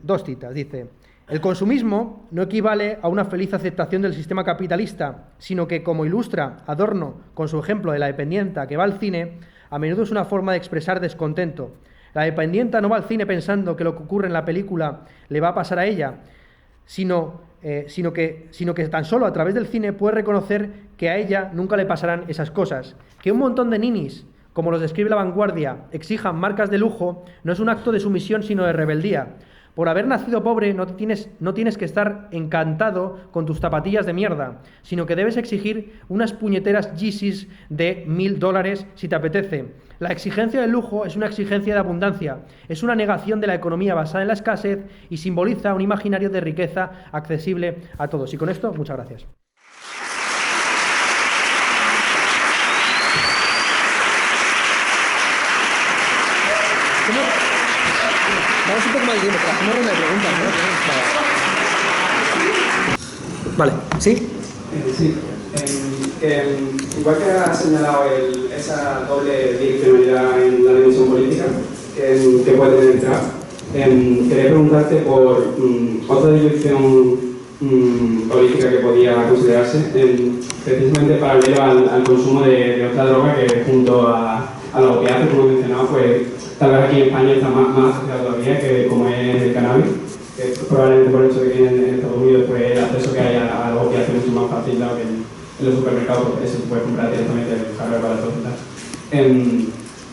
A: dos citas. Dice: el consumismo no equivale a una feliz aceptación del sistema capitalista, sino que, como ilustra Adorno con su ejemplo de la dependienta que va al cine, a menudo es una forma de expresar descontento. La dependienta no va al cine pensando que lo que ocurre en la película le va a pasar a ella, sino que tan solo a través del cine puede reconocer que a ella nunca le pasarán esas cosas. Que un montón de ninis, como los describe La Vanguardia, exijan marcas de lujo, no es un acto de sumisión sino de rebeldía. Por haber nacido pobre no tienes que estar encantado con tus zapatillas de mierda, sino que debes exigir unas puñeteras Yeezys de $1000 si te apetece. La exigencia del lujo es una exigencia de abundancia, es una negación de la economía basada en la escasez y simboliza un imaginario de riqueza accesible a todos. Y con esto, muchas gracias. Vamos un poco más de tiempo, hacemos ronda de preguntas, ¿no? Vale, ¿sí?
B: Sí. Igual que ha señalado esa doble direccionalidad en la dimensión política que puede tener Trump, quería preguntarte por otra dirección política que podía considerarse, precisamente paralelo al consumo de otra droga que, junto a los opiáceos, como mencionaba, pues tal vez aquí en España está más asociado todavía, que como es el cannabis, que probablemente por el hecho de que en Estados Unidos pues, el acceso que hay a los opiáceos es mucho más fácil, dado que en los supermercados pues, eso se puede comprar directamente en el carro barato y tal.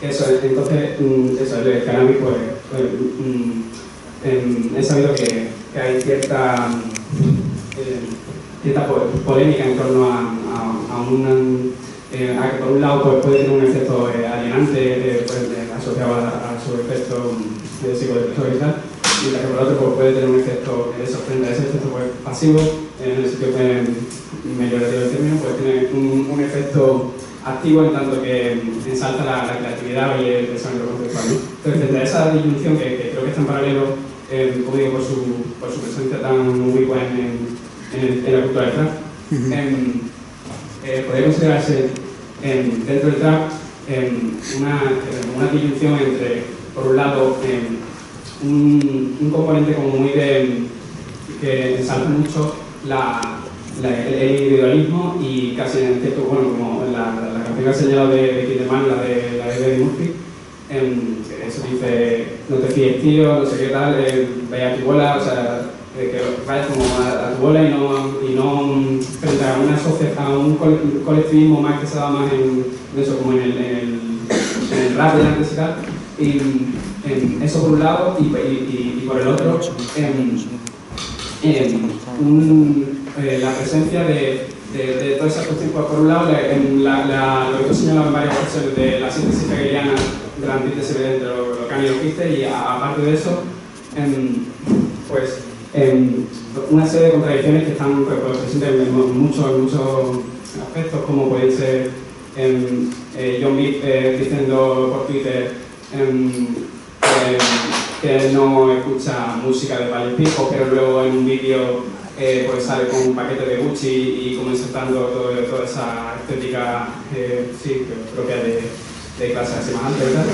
B: Entonces, el cannabis, pues, he sabido que hay cierta polémica en torno a que por un lado pues, puede tener un efecto alienante, asociado a su efecto psicodepresor y tal, mientras que por otro pues, puede tener un efecto que sorprende. Ese efecto pues, pasivo, en el sitio mejorativo del término, pues tiene un efecto activo en tanto que ensalza la creatividad y el pensamiento conceptual, ¿no? Entonces, desde esa disyunción que creo que está en paralelo, como digo, por su presencia tan ubicua en la cultura del trap, podría considerarse dentro del trap una disyunción entre, por un lado, un componente como muy que ensalza mucho el individualismo y casi en cierto, bueno, como la canción que ha señalado de Kinderman, la de Eddie Murphy, eso dice, no te fíes tío, no sé qué tal, vaya a tu bola, o sea, que vayas como a tu bola y no frente a un colectivismo más que se da más en eso, como en el rap de antes y tal, y eso por un lado y por el otro, la presencia de toda esa cuestión, por un lado, lo que tú señalabas en varias ocasiones de la síntesis hegeliana de la antítesis entre lo que han ido y aparte de eso, pues una serie de contradicciones que están presentes en muchos aspectos, como puede ser Jon Vives diciendo por Twitter que él no escucha música de Valle Pijo, pero luego en un vídeo pues sale con un paquete de Gucci y como insertando toda esa estética propia de clase así más alta, ¿verdad?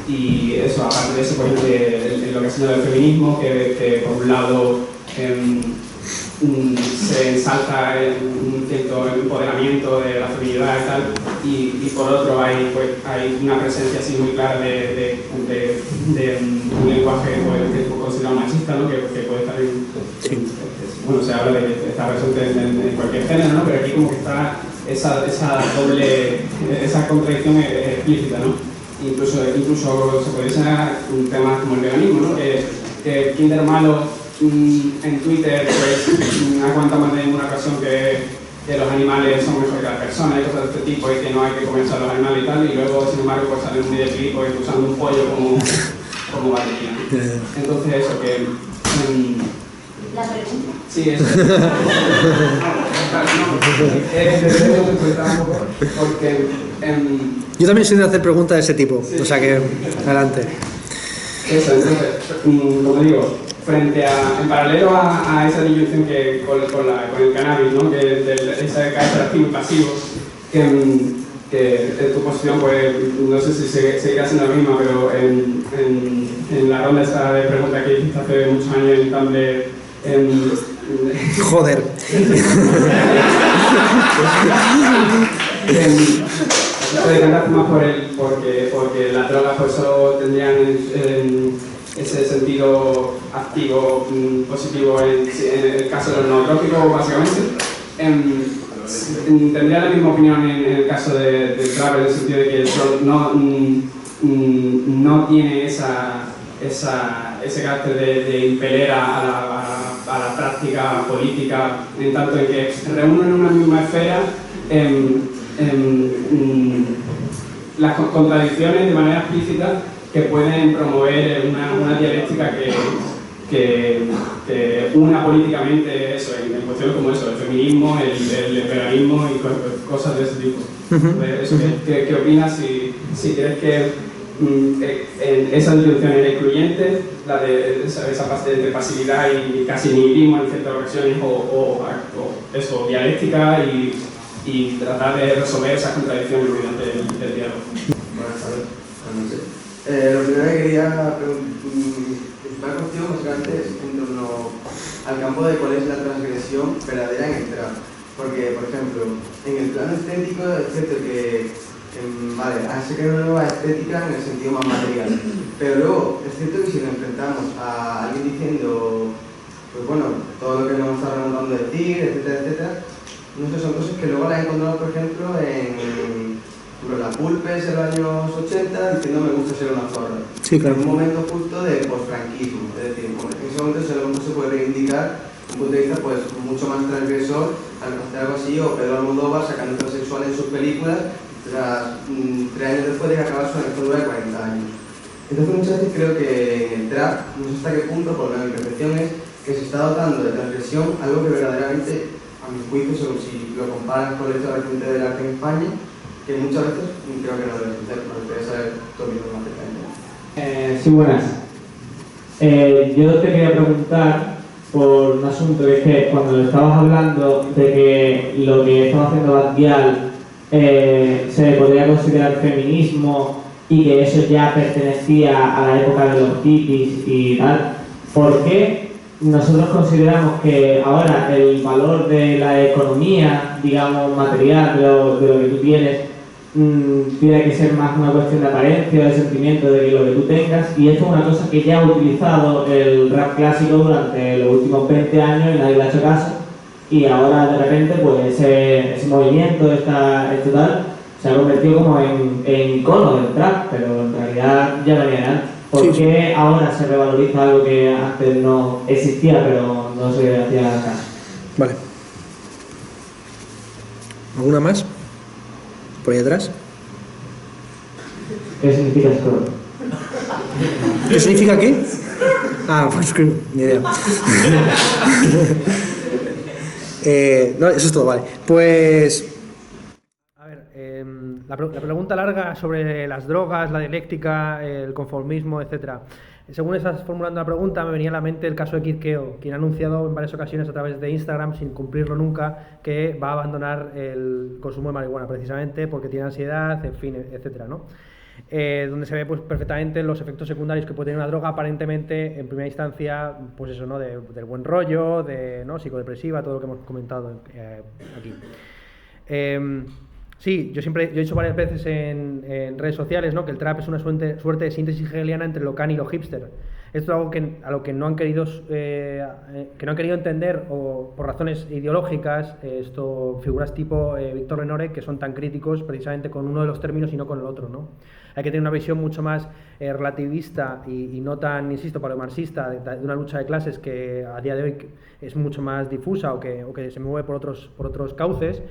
B: Y eso, aparte de eso, pues, en lo que ha sido el feminismo, que por un lado se ensalza un cierto empoderamiento de la feminidad y tal, y por otro hay una presencia así muy clara de un lenguaje que es considerado machista, ¿no? que puede estar bueno, se habla de que está presente en cualquier género, ¿no? Pero aquí como que está esa contradicción explícita, ¿no? Incluso se puede señalar un tema como el veganismo, ¿no? Que Kinder Malo en Twitter pues ha contado más de una ocasión que los animales son mejor que las personas y cosas de este tipo y que no hay que comerse a los animales y tal, y luego sin embargo pues sale un videoclip pues, usando un pollo como batería, ¿no? Entonces eso que...
C: ¿La pregunta?
B: Sí, eso. Porque...
D: Yo también soy de hacer preguntas de ese tipo,
B: sí.
D: O sea que, adelante.
B: Eso, entonces, como digo, en paralelo a esa disyunción que con el cannabis, ¿no? Que ese carácter activo y pasivo, que tu posición, pues, no sé si seguirá siendo la misma, pero en la ronda esa de preguntas que hiciste hace muchos años en plan de...
D: Joder.
B: Te decantaste más porque las drogas pues solo tendrían ese sentido activo, positivo en el caso de los nootrópicos, básicamente. Tendría la misma opinión en el caso del trap, en el sentido de que el trap no tiene ese carácter de impeler a la práctica política, en tanto en que reúnen en una misma esfera las contradicciones de manera explícita que pueden promover una dialéctica que una políticamente eso, en cuestiones como eso, el feminismo, el veganismo y cosas de ese tipo. Eso, ¿qué opinas si crees que esa disyunción era excluyente, la de esa parte de pasividad y casi nihilismo en ciertas ocasiones, o eso, dialéctica y tratar de resolver esas contradicciones mediante el diálogo?
E: Buenas tardes. Lo primero que quería preguntar contigo básicamente es en torno al campo de cuál es la transgresión verdadera en el trap. Porque, por ejemplo, en el plano estético es cierto que vale, se crea una nueva estética en el sentido más material, pero luego es cierto que si nos enfrentamos a alguien diciendo, pues bueno, todo lo que nos está remontando decir, etcétera, etcétera, no sé, son cosas que luego las he encontrado, por ejemplo, en la Pulpes en los años 80 diciendo me gusta ser una zorra.
D: Sí, claro.
E: En un momento justo de posfranquismo, es decir, en ese momento se puede reivindicar un punto de vista pues mucho más transgresor al hacer algo así, o Pedro Almodóvar sacando transexual en sus películas tras 3 años después de que acabara su dictadura de 40 años. Entonces muchas veces creo que en el trap, no sé hasta qué punto, por mi percepción es que se está dotando de transgresión algo que verdaderamente, a mi juicio, si lo comparas con el resto del arte en España, que muchas veces creo que no debe suceder. Me gustaría saber tu opinión más acerca.
F: Sí, buenas. Yo te quería preguntar por un asunto que es que cuando estabas hablando de que lo que estaba haciendo Batial se podría considerar feminismo y que eso ya pertenecía a la época de los hippies y tal, ¿por qué nosotros consideramos que ahora el valor de la economía, digamos, material, de lo que tú tienes, tiene que ser más una cuestión de apariencia, de sentimiento de lo que tú tengas? Y esto es una cosa que ya ha utilizado el rap clásico durante los últimos 20 años y nadie le ha hecho caso. Y ahora de repente pues ese movimiento, esto tal, se ha convertido como en icono del trap, pero en realidad ya venía de antes. ¿Por qué ahora se revaloriza algo que antes no existía pero no se hacía caso?
D: Vale. ¿Alguna más? ¿Por ahí atrás?
F: ¿Qué significa esto?
D: ¿Qué significa qué? Ah, pues que ni idea. No, eso es todo, vale. Pues...
A: A ver, la pregunta larga sobre las drogas, la dialéctica, el conformismo, etc. Según estás formulando la pregunta, me venía a la mente el caso de Kid Keo, quien ha anunciado en varias ocasiones a través de Instagram, sin cumplirlo nunca, que va a abandonar el consumo de marihuana, precisamente porque tiene ansiedad, en fin, etc., ¿no? donde se ve pues, perfectamente los efectos secundarios que puede tener una droga, aparentemente, en primera instancia, pues eso, ¿no? Del buen rollo, ¿no? Psicodepresiva, todo lo que hemos comentado aquí. Sí, yo he dicho varias veces en redes sociales, ¿no? Que el trap es una suerte de síntesis hegeliana entre lo can y lo hipster. Esto es algo a lo que no han querido entender, o por razones ideológicas, figuras tipo Víctor Lenore, que son tan críticos precisamente con uno de los términos y no con el otro, ¿no? Hay que tener una visión mucho más relativista y no tan, insisto, paleomarxista de una lucha de clases que a día de hoy es mucho más difusa o que se mueve por otros cauces,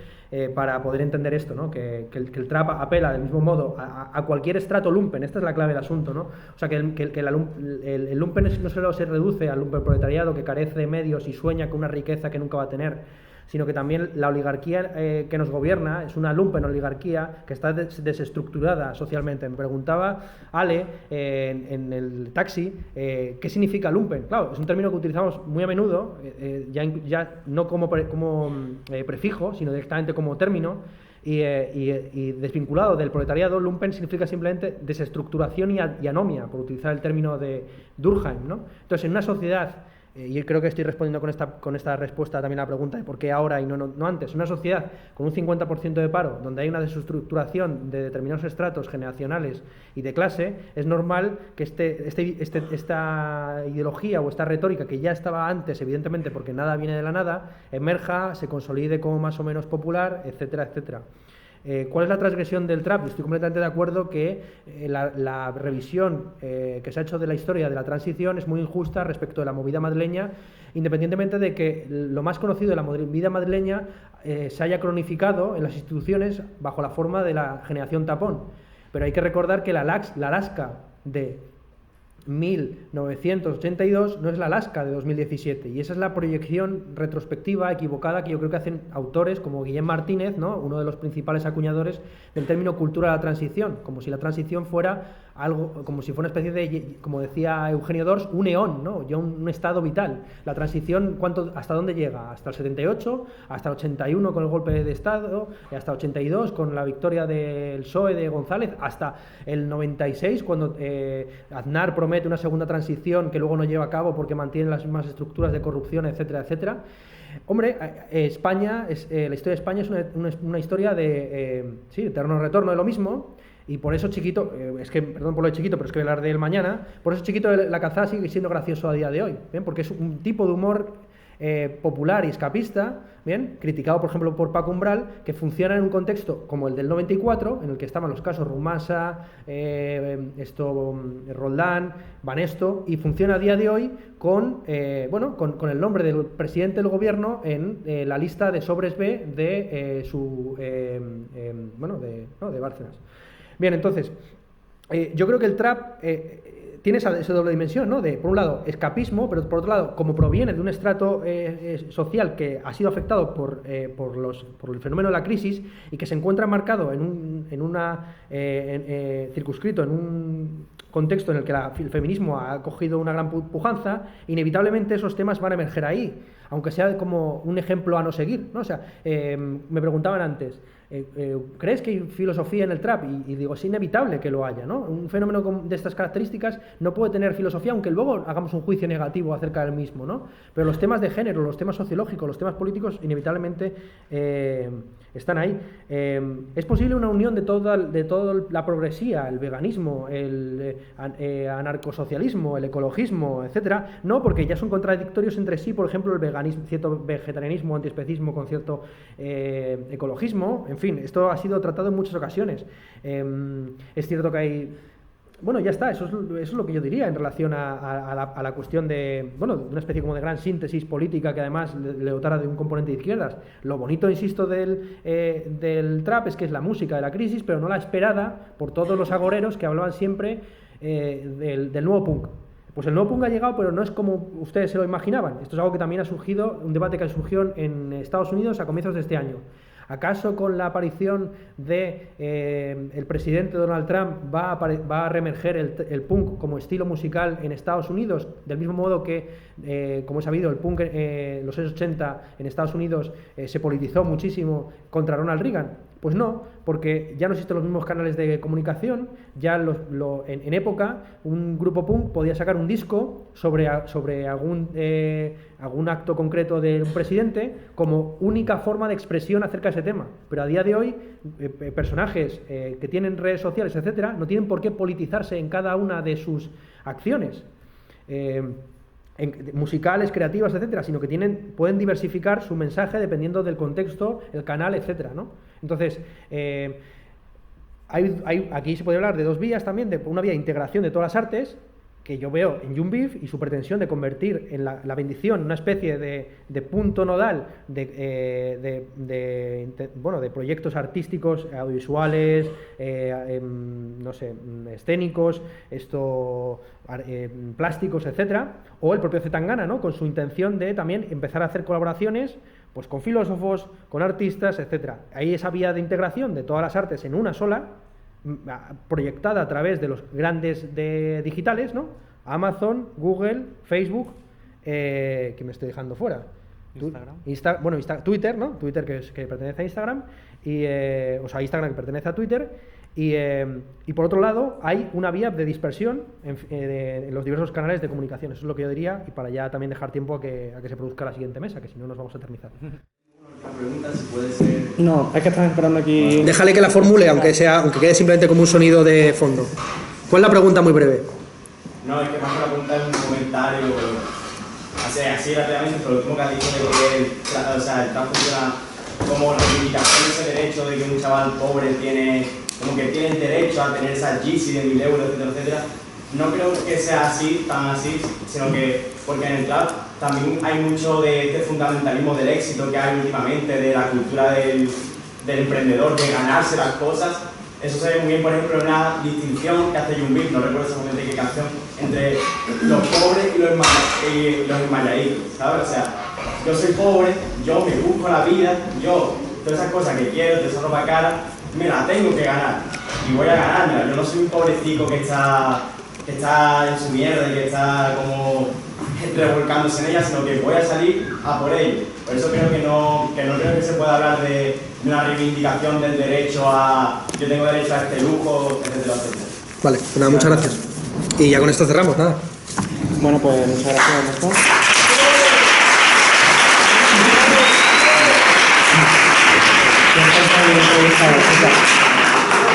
A: para poder entender esto, ¿no? Que el trap apela del mismo modo a cualquier estrato lumpen. Esta es la clave del asunto, ¿no? O sea, que el lumpen no solo se reduce al lumpen proletariado que carece de medios y sueña con una riqueza que nunca va a tener, sino que también la oligarquía que nos gobierna es una lumpen oligarquía que está desestructurada socialmente. Me preguntaba Ale en el taxi qué significa lumpen. Claro, es un término que utilizamos muy a menudo, ya no como prefijo, sino directamente como término, y desvinculado del proletariado. Lumpen significa simplemente desestructuración y anomia, por utilizar el término de Durkheim, ¿no? Entonces, en una sociedad, y creo que estoy respondiendo con esta respuesta también a la pregunta de por qué ahora y no antes. Una sociedad con un 50% de paro, donde hay una desestructuración de determinados estratos generacionales y de clase, es normal que esta ideología o esta retórica, que ya estaba antes, evidentemente, porque nada viene de la nada, emerja, se consolide como más o menos popular, etcétera, etcétera. ¿Cuál es la transgresión del trap? Estoy completamente de acuerdo que la revisión que se ha hecho de la historia de la transición es muy injusta respecto de la movida madrileña, independientemente de que lo más conocido de la movida madrileña se haya cronificado en las instituciones bajo la forma de la generación tapón. Pero hay que recordar que la Alaska de 1982 no es la Alaska de 2017, y esa es la proyección retrospectiva equivocada que yo creo que hacen autores como Guillem Martínez, ¿no? Uno de los principales acuñadores del término cultura de la transición, como si la transición fuera algo, como si fuera una especie de, como decía Eugenio Dors, un eón, ¿no? Ya un estado vital. La transición, ¿hasta dónde llega? Hasta el 78, hasta el 81 con el golpe de Estado, hasta el 82 con la victoria del PSOE de González, hasta el 96 cuando Aznar promete una segunda transición que luego no lleva a cabo porque mantiene las mismas estructuras de corrupción, etcétera, etcétera. Hombre, la historia de España es una historia de eterno retorno de lo mismo. Y por eso Chiquito, perdón por lo de Chiquito, pero es que voy a hablar de él mañana, por eso Chiquito de la Calzada sigue siendo gracioso a día de hoy, ¿bien? Porque es un tipo de humor popular y escapista, ¿bien? Criticado, por ejemplo, por Paco Umbral, que funciona en un contexto como el del 94, en el que estaban los casos Rumasa, Roldán, Banesto, y funciona a día de hoy con el nombre del presidente del gobierno en la lista de sobres B de de Bárcenas. Bien, entonces, yo creo que el trap tiene esa doble dimensión, ¿no? Por un lado, escapismo, pero por otro lado, como proviene de un estrato social que ha sido afectado por el fenómeno de la crisis y que se encuentra marcado circunscrito en un contexto en el que el feminismo ha cogido una gran pujanza, inevitablemente esos temas van a emerger ahí, aunque sea como un ejemplo a no seguir, ¿no? O sea, me preguntaban antes, ¿crees que hay filosofía en el trap? Y digo, es inevitable que lo haya, ¿no? Un fenómeno de estas características no puede tener filosofía, aunque luego hagamos un juicio negativo acerca del mismo, ¿no? Pero los temas de género, los temas sociológicos, los temas políticos, inevitablemente están ahí. Es posible una unión de toda la progresía, el veganismo, el anarcosocialismo, el ecologismo, etcétera. No, porque ya son contradictorios entre sí, por ejemplo, el veganismo, cierto vegetarianismo, antiespecismo con cierto ecologismo. En fin, esto ha sido tratado en muchas ocasiones. Es cierto que hay... Bueno, ya está, eso es lo que yo diría en relación a la cuestión de una especie como de gran síntesis política que además le dotara de un componente de izquierdas. Lo bonito, insisto, del trap es que es la música de la crisis, pero no la esperada por todos los agoreros que hablaban siempre del nuevo punk. Pues el nuevo punk ha llegado, pero no es como ustedes se lo imaginaban. Esto es algo que también ha surgido, un debate que surgió en Estados Unidos a comienzos de este año. ¿Acaso con la aparición de el presidente Donald Trump va a reemerger el punk como estilo musical en Estados Unidos? Del mismo modo que, como es sabido, el punk en los años 80 en Estados Unidos se politizó muchísimo contra Ronald Reagan. Pues no, porque ya no existen los mismos canales de comunicación, ya en época un grupo punk podía sacar un disco sobre algún acto concreto de un presidente como única forma de expresión acerca de ese tema, pero a día de hoy personajes que tienen redes sociales, etcétera, no tienen por qué politizarse en cada una de sus acciones. Musicales, creativas, etcétera, sino que pueden diversificar su mensaje dependiendo del contexto, el canal, etcétera, ¿no? Entonces, aquí se puede hablar de dos vías también, de una vía de integración de todas las artes, que yo veo en Young y su pretensión de convertir en la bendición una especie de punto nodal de proyectos artísticos, audiovisuales, no sé, escénicos, plásticos, etcétera, o el propio Zetangana, ¿no? Con su intención de también empezar a hacer colaboraciones pues con filósofos, con artistas, etcétera. Hay esa vía de integración de todas las artes en una sola, proyectada a través de los grandes digitales, ¿no? Amazon, Google, Facebook, que me estoy dejando fuera.
G: Instagram.
A: Twitter, ¿no? Twitter que pertenece a Instagram, Instagram que pertenece a Twitter, y por otro lado hay una vía de dispersión en los diversos canales de comunicación. Eso es lo que yo diría, y para ya también dejar tiempo a que se produzca la siguiente mesa, que si no nos vamos a eternizar.
E: La pregunta si puede ser...
G: No, es que están esperando aquí...
D: Déjale que la formule, aunque quede simplemente como un sonido de fondo. ¿Cuál es la pregunta muy breve?
H: No, es que más que la pregunta es un comentario, así rápidamente, pero lo último que has dicho de que el Estado funciona como reivindicación de ese derecho de que un chaval pobre tiene el derecho a tener esa Yeezy de 1000 euros, etcétera, etcétera. No creo que sea así, tan así, sino que, porque en el trap también hay mucho de este fundamentalismo del éxito que hay últimamente, de la cultura del emprendedor, de ganarse las cosas. Eso se ve muy bien, por ejemplo, en una distinción que hace Young, no recuerdo exactamente qué canción, entre los pobres y los esmayaditos, ¿sabes? O sea, yo soy pobre, yo me busco la vida, yo, todas esas cosas que quiero, de esa ropa cara, me la tengo que ganar. Y voy a ganármela. Yo no soy un pobrecito que está en su mierda y que está como revolcándose en ella, sino que voy a salir a por ello. Por eso creo que no creo que se pueda hablar de una reivindicación del derecho a yo tengo derecho a este lujo, etcétera, etcétera.
D: Vale, pues nada, muchas gracias. Y ya con esto cerramos, nada.
G: Bueno, pues muchas gracias, Ernesto.